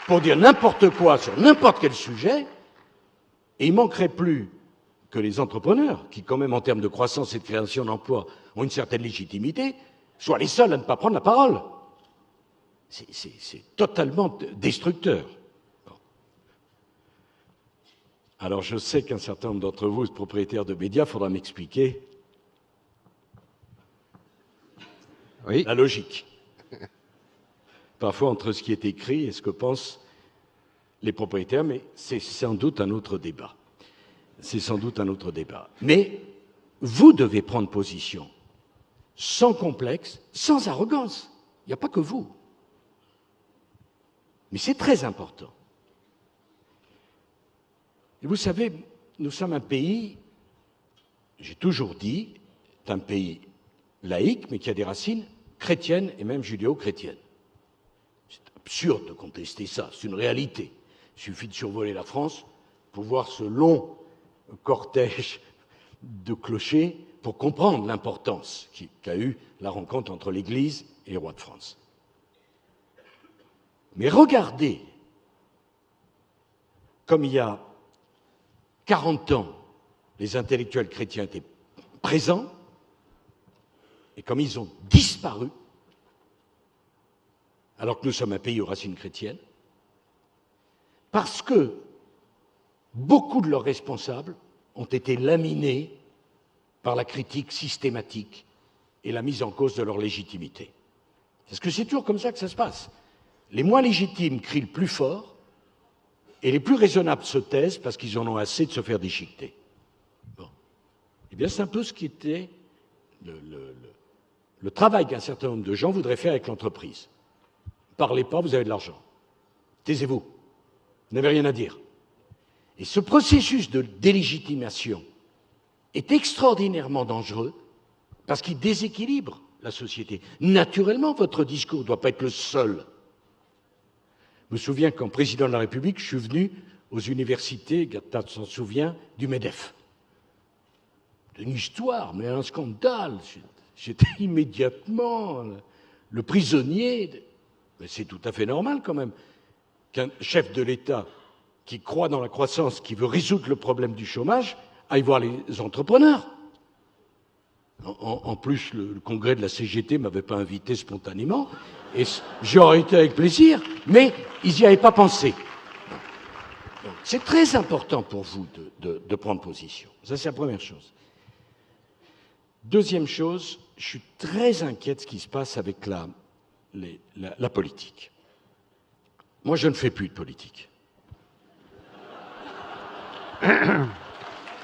pour dire n'importe quoi sur n'importe quel sujet, et il ne manquerait plus que les entrepreneurs, qui quand même en termes de croissance et de création d'emplois ont une certaine légitimité, soient les seuls à ne pas prendre la parole. C'est totalement destructeur. Bon. Alors je sais qu'un certain nombre d'entre vous, propriétaires de médias, il faudra m'expliquer la logique. Parfois entre ce qui est écrit et ce que pensent les propriétaires, mais c'est sans doute un autre débat. C'est sans doute un autre débat. Mais vous devez prendre position, sans complexe, sans arrogance. Il n'y a pas que vous. Mais c'est très important. Et vous savez, nous sommes un pays, j'ai toujours dit, un pays laïque, mais qui a des racines chrétiennes et même judéo-chrétiennes. C'est absurde de contester ça, c'est une réalité. Il suffit de survoler la France pour voir ce long cortège de clochers pour comprendre l'importance qu'a eu la rencontre entre l'Église et les rois de France. Mais regardez, comme il y a 40 ans, les intellectuels chrétiens étaient présents, et comme ils ont disparu, alors que nous sommes un pays aux racines chrétiennes, parce que beaucoup de leurs responsables ont été laminés par la critique systématique et la mise en cause de leur légitimité. Parce que c'est toujours comme ça que ça se passe. Les moins légitimes crient le plus fort et les plus raisonnables se taisent parce qu'ils en ont assez de se faire déchiqueter. Bon. Eh bien, c'est un peu ce qui était le travail qu'un certain nombre de gens voudraient faire avec l'entreprise. Parlez pas, vous avez de l'argent. Taisez-vous. Vous n'avez rien à dire. Et ce processus de délégitimation est extraordinairement dangereux parce qu'il déséquilibre la société. Naturellement, votre discours ne doit pas être le seul. Je me souviens qu'en président de la République, je suis venu aux universités, Gattaz s'en souvient, du MEDEF. Une histoire, mais un scandale. J'étais immédiatement le prisonnier. Mais c'est tout à fait normal quand même qu'un chef de l'État qui croit dans la croissance, qui veut résoudre le problème du chômage, aille voir les entrepreneurs. En plus, le congrès de la CGT ne m'avait pas invité spontanément, et j'aurais été avec plaisir, mais ils n'y avaient pas pensé. C'est très important pour vous de prendre position. Ça, c'est la première chose. Deuxième chose, je suis très inquiet de ce qui se passe avec la politique. Moi, je ne fais plus de politique.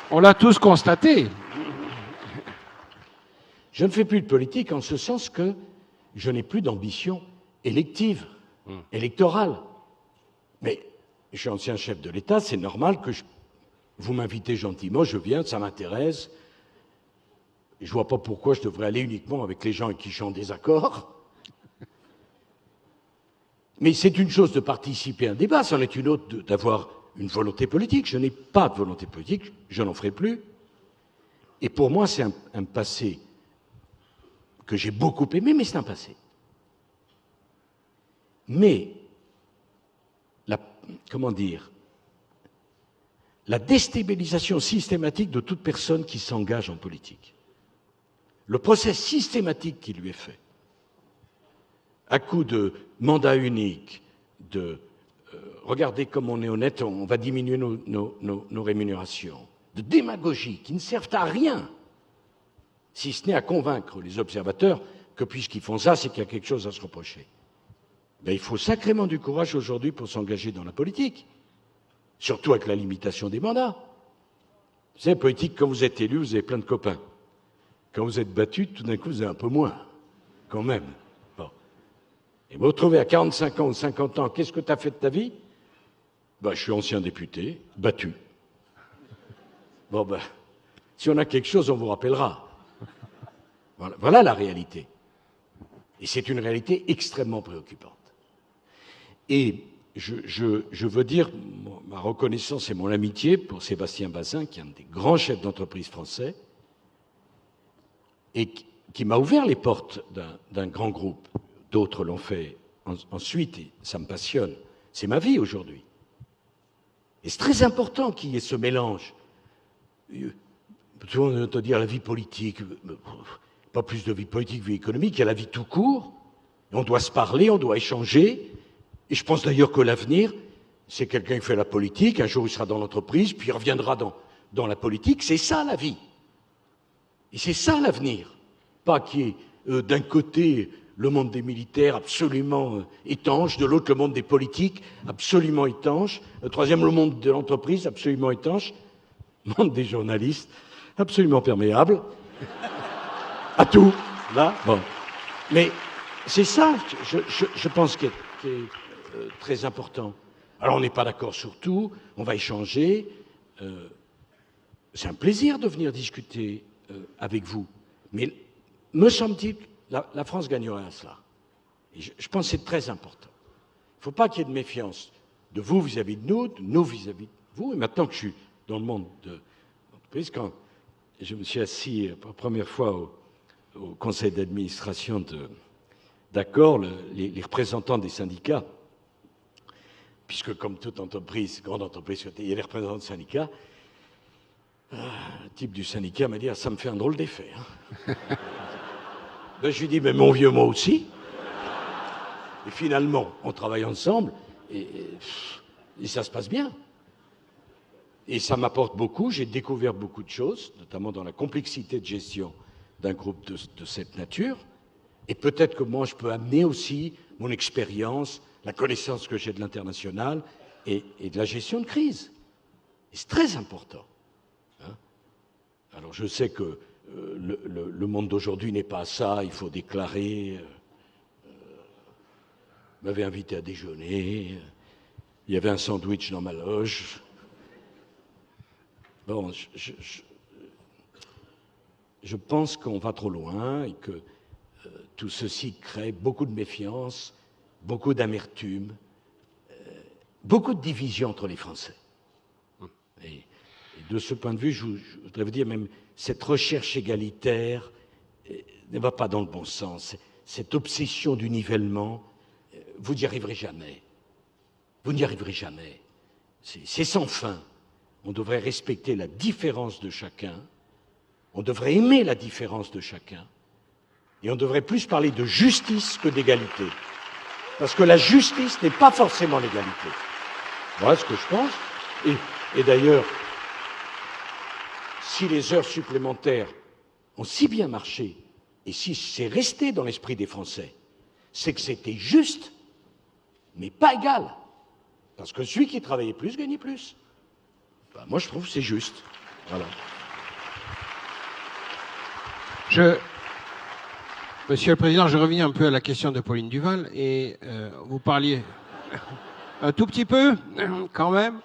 On l'a tous constaté. Je ne fais plus de politique en ce sens que je n'ai plus d'ambition élective, électorale. Mais je suis ancien chef de l'État, c'est normal que vous m'invitez gentiment, je viens, ça m'intéresse. Je ne vois pas pourquoi je devrais aller uniquement avec les gens avec qui je suis en désaccord. Mais c'est une chose de participer à un débat, c'en est une autre d'avoir une volonté politique. Je n'ai pas de volonté politique, je n'en ferai plus. Et pour moi, c'est un passé que j'ai beaucoup aimé, mais c'est un passé. Mais, comment dire, la déstabilisation systématique de toute personne qui s'engage en politique, le procès systématique qui lui est fait, à coup de mandat unique, de regardez comme on est honnête, on va diminuer nos rémunérations, de démagogie qui ne servent à rien, si ce n'est à convaincre les observateurs que puisqu'ils font ça, c'est qu'il y a quelque chose à se reprocher. Ben, il faut sacrément du courage aujourd'hui pour s'engager dans la politique, surtout avec la limitation des mandats. Vous savez, politique, quand vous êtes élu, vous avez plein de copains. Quand vous êtes battu, tout d'un coup, vous avez un peu moins, quand même. Bon. Et vous vous retrouvez à 45 ans ou 50 ans, qu'est-ce que tu as fait de ta vie? Ben, je suis ancien député, battu. Bon, ben, si on a quelque chose, on vous rappellera. Voilà la réalité. Et c'est une réalité extrêmement préoccupante. Et je veux dire ma reconnaissance et mon amitié pour Sébastien Bazin, qui est un des grands chefs d'entreprise français, et qui m'a ouvert les portes d'un grand groupe. D'autres l'ont fait ensuite, et ça me passionne. C'est ma vie aujourd'hui. Et c'est très important qu'il y ait ce mélange. Tout le monde va dire la vie politique, pas plus de vie politique, vie économique, il y a la vie tout court. On doit se parler, on doit échanger. Et je pense d'ailleurs que l'avenir, c'est quelqu'un qui fait la politique, un jour il sera dans l'entreprise, puis il reviendra dans la politique. C'est ça la vie. Et c'est ça l'avenir. Pas qu'il y ait d'un côté le monde des militaires absolument étanche, de l'autre le monde des politiques absolument étanche, le troisième le monde de l'entreprise absolument étanche, le monde des journalistes absolument perméable à tout. Là, bon. Mais c'est ça, je pense, qui est très important. Alors on n'est pas d'accord sur tout, on va échanger. C'est un plaisir de venir discuter avec vous. Mais me semble-t-il, la France gagnerait à cela. Et je pense que c'est très important. Il ne faut pas qu'il y ait de méfiance de vous vis-à-vis de nous vis-à-vis de vous. Et maintenant que je suis dans le monde de l'entreprise, quand je me suis assis pour la première fois au conseil d'administration d'Accor, les représentants des syndicats, puisque comme toute entreprise, grande entreprise, il y a les représentants de syndicats, le type du syndicat m'a dit « Ah, ça me fait un drôle d'effet. Hein. » Ben, je lui ai dit « Mais mon vieux, moi aussi. » Et finalement, on travaille ensemble et ça se passe bien. Et ça m'apporte beaucoup, j'ai découvert beaucoup de choses, notamment dans la complexité de gestion d'un groupe de cette nature. Et peut-être que moi, je peux amener aussi mon expérience, la connaissance que j'ai de l'international et de la gestion de crise. Et c'est très important. Hein. Alors je sais que le monde d'aujourd'hui n'est pas ça, il faut déclarer. M'avait invité à déjeuner, il y avait un sandwich dans ma loge. Bon, je pense qu'on va trop loin et que tout ceci crée beaucoup de méfiance, beaucoup d'amertume, beaucoup de division entre les Français. Et de ce point de vue, je voudrais vous dire, même cette recherche égalitaire ne va pas dans le bon sens. Cette obsession du nivellement, vous n'y arriverez jamais. Vous n'y arriverez jamais. C'est sans fin. On devrait respecter la différence de chacun On devrait aimer la différence de chacun. Et on devrait plus parler de justice que d'égalité. Parce que la justice n'est pas forcément l'égalité. Voilà ce que je pense. Et d'ailleurs, si les heures supplémentaires ont si bien marché, et si c'est resté dans l'esprit des Français, c'est que c'était juste, mais pas égal. Parce que celui qui travaillait plus gagnait plus. Ben, moi, je trouve que c'est juste. Voilà. Monsieur le Président, je reviens un peu à la question de Pauline Duval, et vous parliez un tout petit peu, quand même.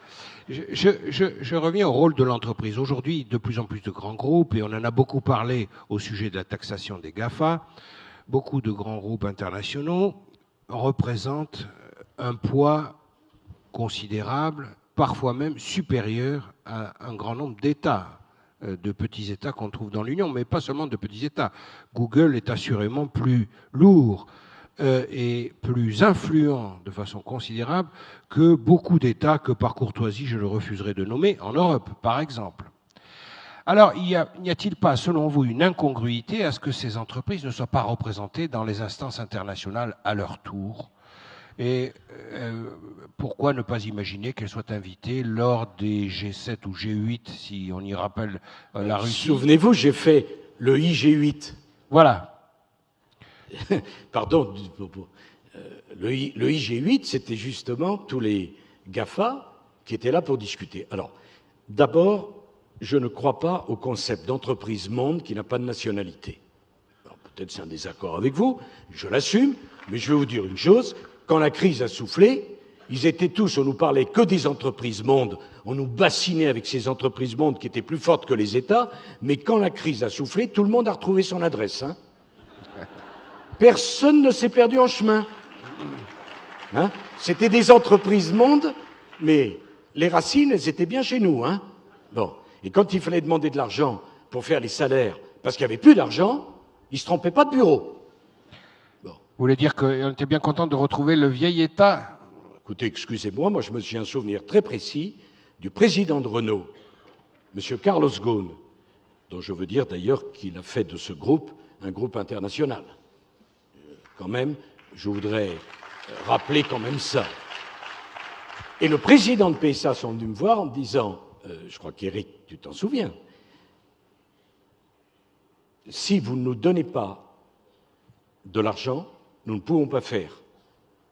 Je reviens au rôle de l'entreprise. Aujourd'hui, de plus en plus de grands groupes, et on en a beaucoup parlé au sujet de la taxation des GAFA, beaucoup de grands groupes internationaux représentent un poids considérable, parfois même supérieur à un grand nombre d'États, de petits États qu'on trouve dans l'Union, mais pas seulement de petits États. Google est assurément plus lourd et plus influent de façon considérable que beaucoup d'États que, par courtoisie, je le refuserai de nommer, en Europe, par exemple. Alors, n'y a-t-il pas, selon vous, une incongruité à ce que ces entreprises ne soient pas représentées dans les instances internationales à leur tour ? Et pourquoi ne pas imaginer qu'elles soient invitées lors des G7 ou G8, si on y rappelle la Russie ? Souvenez-vous, j'ai fait le IG8. Voilà. Pardon, le IG8, c'était justement tous les GAFA qui étaient là pour discuter. Alors, d'abord, je ne crois pas au concept d'entreprise monde qui n'a pas de nationalité. Peut-être c'est un désaccord avec vous, je l'assume, mais je vais vous dire une chose, quand la crise a soufflé, ils étaient tous, on nous parlait que des entreprises mondes, on nous bassinait avec ces entreprises mondes qui étaient plus fortes que les États, mais quand la crise a soufflé, tout le monde a retrouvé son adresse. Hein. Personne ne s'est perdu en chemin. Hein. C'était des entreprises mondes, mais les racines, elles étaient bien chez nous. Hein. Bon. Et quand il fallait demander de l'argent pour faire les salaires, parce qu'il n'y avait plus d'argent, ils ne se trompaient pas de bureau. Bon. Vous voulez dire qu'on était bien content de retrouver le vieil État ? Écoutez, excusez-moi, moi je me souviens un souvenir très précis du président de Renault, M. Carlos Ghosn, dont je veux dire d'ailleurs qu'il a fait de ce groupe un groupe international. Quand même, je voudrais rappeler quand même ça. Et le président de PSA sont venus me voir en me disant, je crois qu'Éric, tu t'en souviens, si vous ne nous donnez pas de l'argent, nous ne pouvons pas faire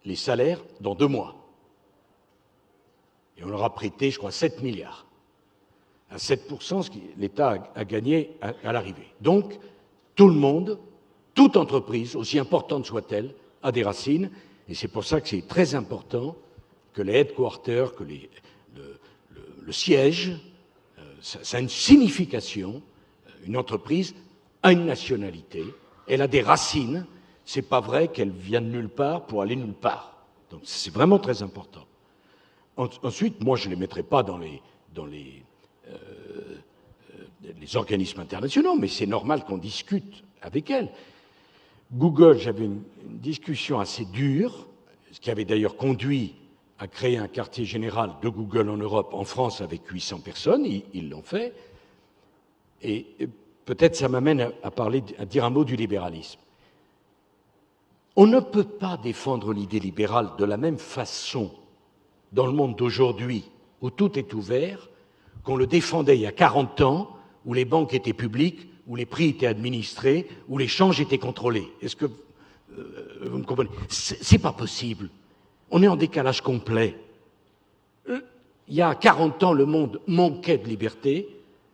les salaires dans 2 mois. Et on leur a prêté, je crois, 7 milliards. À 7%, ce que l'État a gagné à l'arrivée. Donc, tout le monde, toute entreprise, aussi importante soit-elle, a des racines. Et c'est pour ça que c'est très important que les headquarters, que le siège, ça a une signification. Une entreprise a une nationalité, elle a des racines. C'est pas vrai qu'elle vient de nulle part pour aller nulle part. Donc c'est vraiment très important. Ensuite, moi je ne les mettrai pas dans les organismes internationaux, mais c'est normal qu'on discute avec elles. Google, j'avais une discussion assez dure, ce qui avait d'ailleurs conduit à créer un quartier général de Google en Europe, en France, avec 800 personnes, ils l'ont fait. Et peut-être ça m'amène à dire un mot du libéralisme. On ne peut pas défendre l'idée libérale de la même façon dans le monde d'aujourd'hui, où tout est ouvert, qu'on le défendait il y a 40 ans, où les banques étaient publiques, où les prix étaient administrés, où les changes étaient contrôlés. Est-ce que vous me comprenez ? C'est pas possible. On est en décalage complet. Il y a 40 ans, le monde manquait de liberté.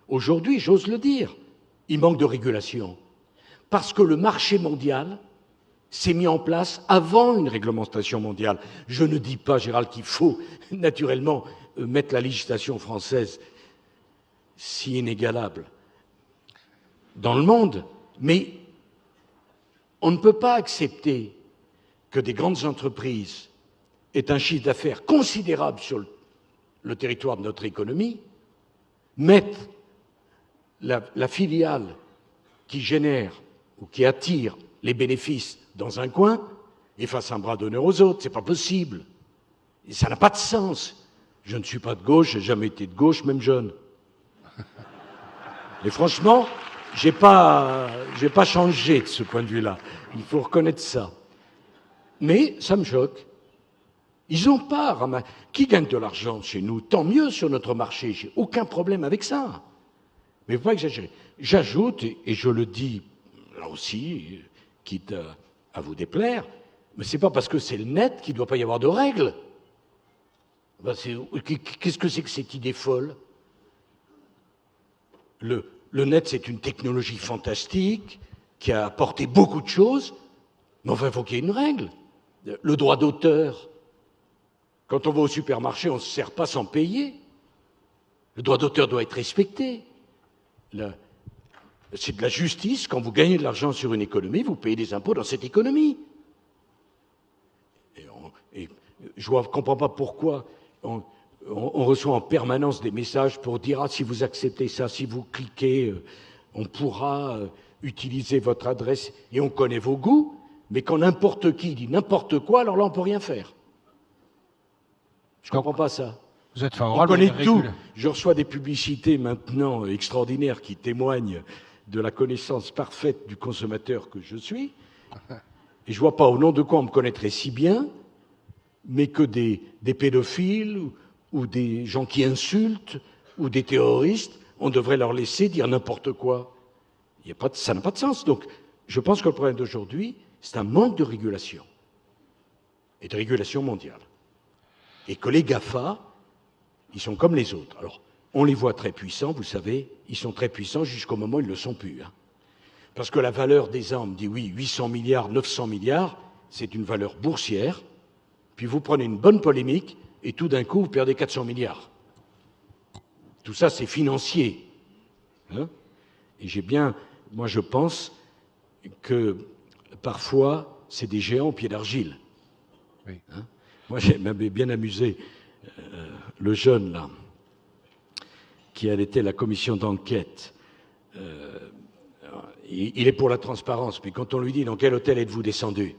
Aujourd'hui, j'ose le dire, il manque de régulation. Parce que le marché mondial s'est mis en place avant une réglementation mondiale. Je ne dis pas, Gérald, qu'il faut naturellement mettre la législation française si inégalable dans le monde, mais on ne peut pas accepter que des grandes entreprises aient un chiffre d'affaires considérable sur le territoire de notre économie, mettent la filiale qui génère ou qui attire les bénéfices dans un coin et fasse un bras d'honneur aux autres. C'est pas possible. Et ça n'a pas de sens. Je ne suis pas de gauche, j'ai jamais été de gauche, même jeune. Et franchement, j'ai pas changé de ce point de vue-là. Il faut reconnaître ça. Mais ça me choque. Ils ont pas qui gagne de l'argent chez nous, tant mieux sur notre marché, j'ai aucun problème avec ça. Mais il ne faut pas exagérer. J'ajoute, et je le dis là aussi, quitte à vous déplaire, mais c'est pas parce que c'est le net qu'il ne doit pas y avoir de règles. Ben qu'est-ce que c'est que cette idée folle? Le net, c'est une technologie fantastique qui a apporté beaucoup de choses, mais enfin, il faut qu'il y ait une règle. Le droit d'auteur. Quand on va au supermarché, on ne se sert pas sans payer. Le droit d'auteur doit être respecté. C'est de la justice. Quand vous gagnez de l'argent sur une économie, vous payez des impôts dans cette économie. Et je ne comprends pas pourquoi on reçoit en permanence des messages pour dire « Ah, si vous acceptez ça, si vous cliquez, on pourra utiliser votre adresse et on connaît vos goûts. » Mais quand n'importe qui dit n'importe quoi, alors là, on ne peut rien faire. Je ne comprends pas ça. Vous êtes favorable? On connaît tout. Je reçois des publicités maintenant extraordinaires qui témoignent de la connaissance parfaite du consommateur que je suis. Et je ne vois pas au nom de quoi on me connaîtrait si bien, mais que des pédophiles ou des gens qui insultent ou des terroristes, on devrait leur laisser dire n'importe quoi. Ça n'a pas de sens. Donc, je pense que le problème d'aujourd'hui, c'est un manque de régulation, et de régulation mondiale. Et que les GAFA, ils sont comme les autres. Alors, on les voit très puissants, vous savez, ils sont très puissants jusqu'au moment où ils ne le sont plus. Hein. Parce que la valeur des armes dit oui, 800 milliards, 900 milliards, c'est une valeur boursière, puis vous prenez une bonne polémique, et tout d'un coup, vous perdez 400 milliards. Tout ça, c'est financier. Hein. Et moi je pense que parfois, c'est des géants au pied d'argile. Oui. Hein. Moi, j'avais bien amusé le jeune, là, qui a été la commission d'enquête. Il est pour la transparence, puis quand on lui dit « Dans quel hôtel êtes-vous descendu ?»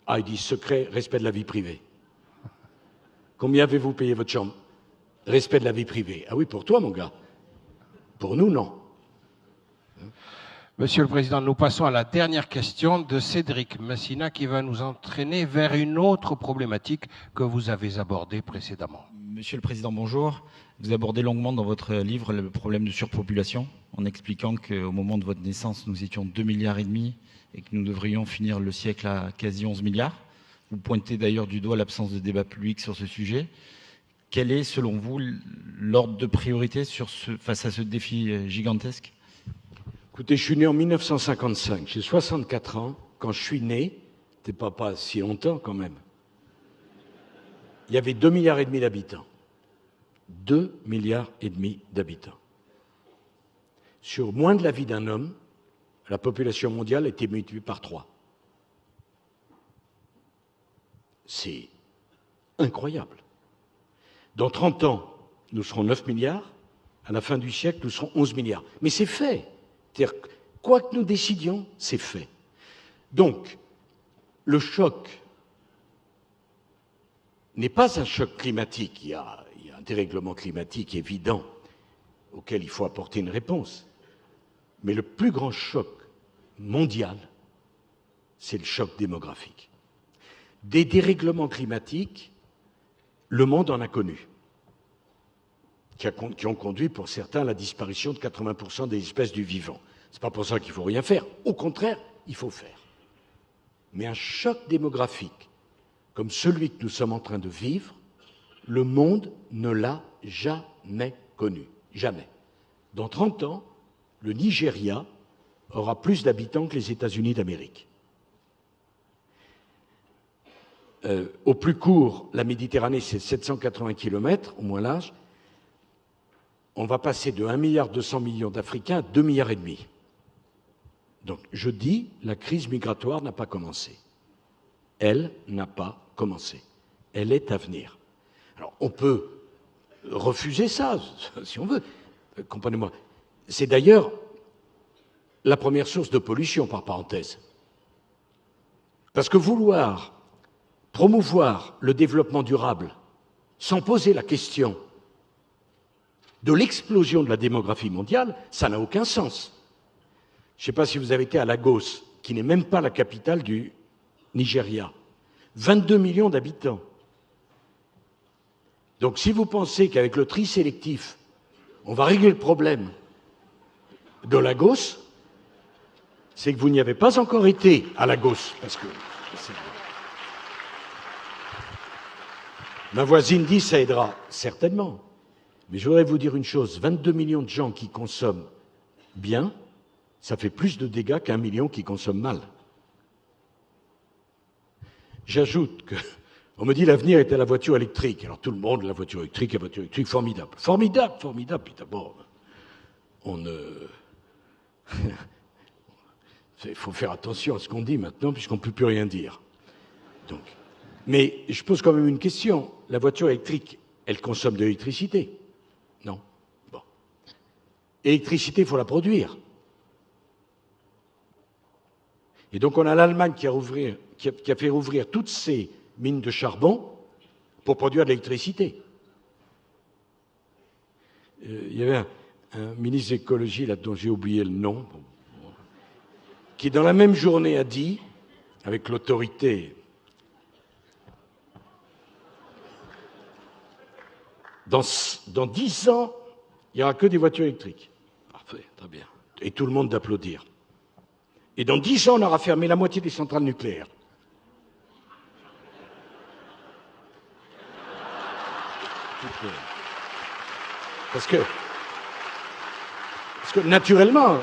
Ah, il dit « Secret, respect de la vie privée. » Combien avez-vous payé votre chambre? Respect de la vie privée. Ah oui, pour toi, mon gars. Pour nous, non. Monsieur le Président, nous passons à la dernière question de Cédric Messina qui va nous entraîner vers une autre problématique que vous avez abordée précédemment. Monsieur le Président, bonjour. Vous abordez longuement dans votre livre le problème de surpopulation en expliquant qu'au moment de votre naissance, nous étions 2,5 milliards et que nous devrions finir le siècle à quasi 11 milliards. Vous pointez d'ailleurs du doigt l'absence de débat public sur ce sujet. Quel est, selon vous, l'ordre de priorité face à ce défi gigantesque? Écoutez, je suis né en 1955, j'ai 64 ans. Quand je suis né, c'était pas si longtemps quand même, il y avait 2,5 milliards d'habitants. 2,5 milliards d'habitants. Sur moins de la vie d'un homme, la population mondiale a été multipliée par 3. C'est incroyable. Dans 30 ans, nous serons 9 milliards. À la fin du siècle, nous serons 11 milliards. Mais c'est fait. C'est-à-dire, quoi que nous décidions, c'est fait. Donc, le choc n'est pas un choc climatique. Il y a un dérèglement climatique évident auquel il faut apporter une réponse. Mais le plus grand choc mondial, c'est le choc démographique. Des dérèglements climatiques, le monde en a connu, qui ont conduit pour certains à la disparition de 80% des espèces du vivant. Ce n'est pas pour ça qu'il ne faut rien faire. Au contraire, il faut faire. Mais un choc démographique, comme celui que nous sommes en train de vivre, le monde ne l'a jamais connu. Jamais. Dans 30 ans, le Nigeria aura plus d'habitants que les États-Unis d'Amérique. Au plus court, la Méditerranée, c'est 780 km, au moins large. On va passer de 1,2 milliard d'Africains à 2,5 milliards. Donc, je dis, la crise migratoire n'a pas commencé. Elle n'a pas commencé. Elle est à venir. Alors, on peut refuser ça, si on veut. Comprenez-moi. C'est d'ailleurs la première source de pollution, par parenthèse. Parce que vouloir promouvoir le développement durable sans poser la question de l'explosion de la démographie mondiale, ça n'a aucun sens. Je ne sais pas si vous avez été à Lagos, qui n'est même pas la capitale du Nigeria. 22 millions d'habitants. Donc si vous pensez qu'avec le tri sélectif, on va régler le problème de Lagos, c'est que vous n'y avez pas encore été à Lagos. Parce que ma voisine dit ça aidera, certainement. Mais je voudrais vous dire une chose, 22 millions de gens qui consomment bien, ça fait plus de dégâts qu'1 million qui consomment mal. J'ajoute que, on me dit l'avenir est à la voiture électrique. Alors tout le monde, la voiture électrique, formidable. Formidable, formidable. Puis d'abord, il faut faire attention à ce qu'on dit maintenant, puisqu'on ne peut plus rien dire. Donc. Mais je pose quand même une question. La voiture électrique, elle consomme de l'électricité? Non. Bon. L'électricité, il faut la produire. Et donc on a l'Allemagne qui a fait rouvrir toutes ses mines de charbon pour produire de l'électricité. Il y avait un ministre d'écologie, là, dont j'ai oublié le nom, qui dans la même journée a dit, avec l'autorité, dans 10 ans, il n'y aura que des voitures électriques. Parfait, très bien. Et tout le monde d'applaudir. Et dans 10 ans, on aura fermé la moitié des centrales nucléaires. Parce que naturellement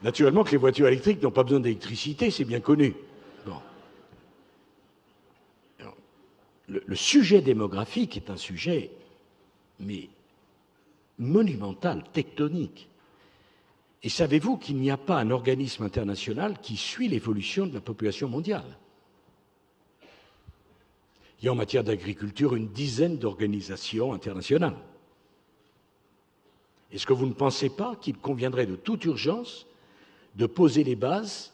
que les voitures électriques n'ont pas besoin d'électricité, c'est bien connu. Bon. Alors, le sujet démographique est un sujet, mais monumental, tectonique. Et savez-vous qu'il n'y a pas un organisme international qui suit l'évolution de la population mondiale? Il y a en matière d'agriculture une dizaine d'organisations internationales. Est-ce que vous ne pensez pas qu'il conviendrait de toute urgence de poser les bases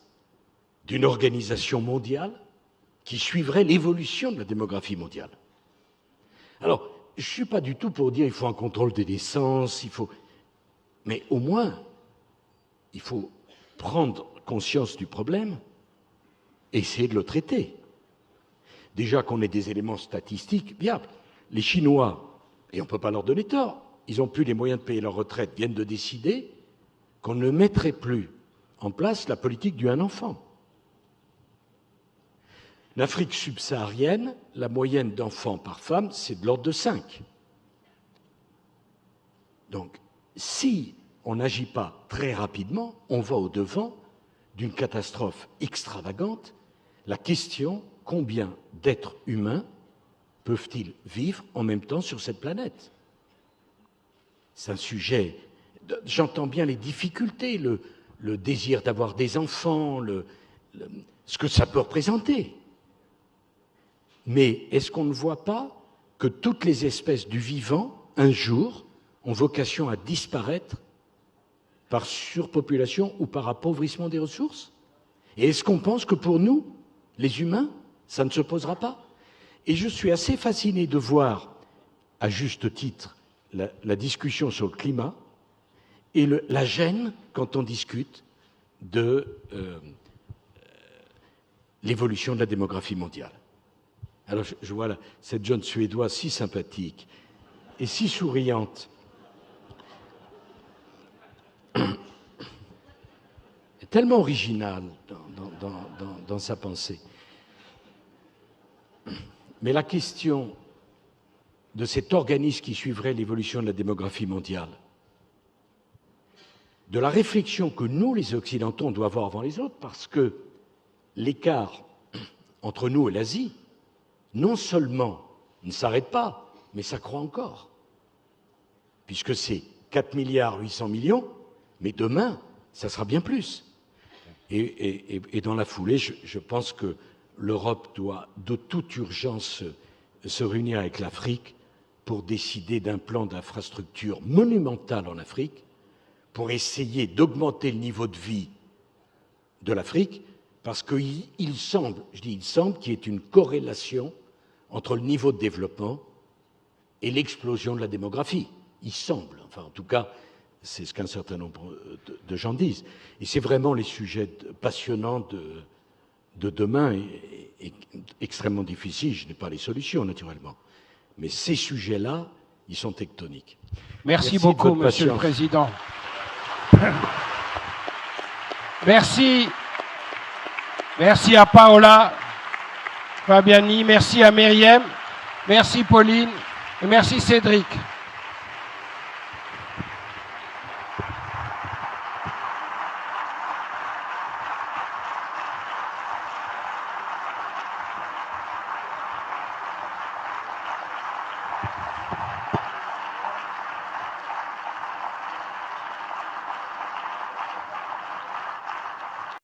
d'une organisation mondiale qui suivrait l'évolution de la démographie mondiale? Alors, je ne suis pas du tout pour dire qu'il faut un contrôle des naissances, mais au moins, il faut prendre conscience du problème et essayer de le traiter. Déjà qu'on ait des éléments statistiques viables. Les Chinois, et on ne peut pas leur donner tort, ils n'ont plus les moyens de payer leur retraite, viennent de décider qu'on ne mettrait plus en place la politique du un enfant. L'Afrique subsaharienne, la moyenne d'enfants par femme, c'est de l'ordre de 5. Donc, si on n'agit pas très rapidement, on va au-devant d'une catastrophe extravagante. La question, combien d'êtres humains peuvent-ils vivre en même temps sur cette planète? C'est un sujet... J'entends bien les difficultés, le désir d'avoir des enfants, ce que ça peut représenter. Mais est-ce qu'on ne voit pas que toutes les espèces du vivant, un jour, ont vocation à disparaître par surpopulation ou par appauvrissement des ressources? Et est-ce qu'on pense que pour nous, les humains, ça ne se posera pas? Et je suis assez fasciné de voir, à juste titre, la discussion sur le climat et la gêne quand on discute de l'évolution de la démographie mondiale. Alors je vois là, cette jeune Suédoise si sympathique et si souriante. Tellement originale dans sa pensée. Mais la question de cet organisme qui suivrait l'évolution de la démographie mondiale, de la réflexion que nous, les Occidentaux, on doit avoir avant les autres, parce que l'écart entre nous et l'Asie, non seulement ne s'arrête pas, mais ça croît encore. Puisque c'est 4 milliards 800 millions, mais demain, ça sera bien plus. Et dans la foulée, je pense que l'Europe doit de toute urgence se réunir avec l'Afrique pour décider d'un plan d'infrastructure monumental en Afrique, pour essayer d'augmenter le niveau de vie de l'Afrique, parce qu'il semble, je dis il semble, qu'il y ait une corrélation entre le niveau de développement et l'explosion de la démographie. Il semble, enfin en tout cas, C'est ce qu'un certain nombre de gens disent. Et c'est vraiment les sujets passionnants de demain et extrêmement difficiles. Je n'ai pas les solutions, naturellement. Mais ces sujets-là, ils sont tectoniques. Merci beaucoup, Monsieur le Président. Merci. Merci à Paola Fabiani, merci à Myriam, merci Pauline et merci Cédric.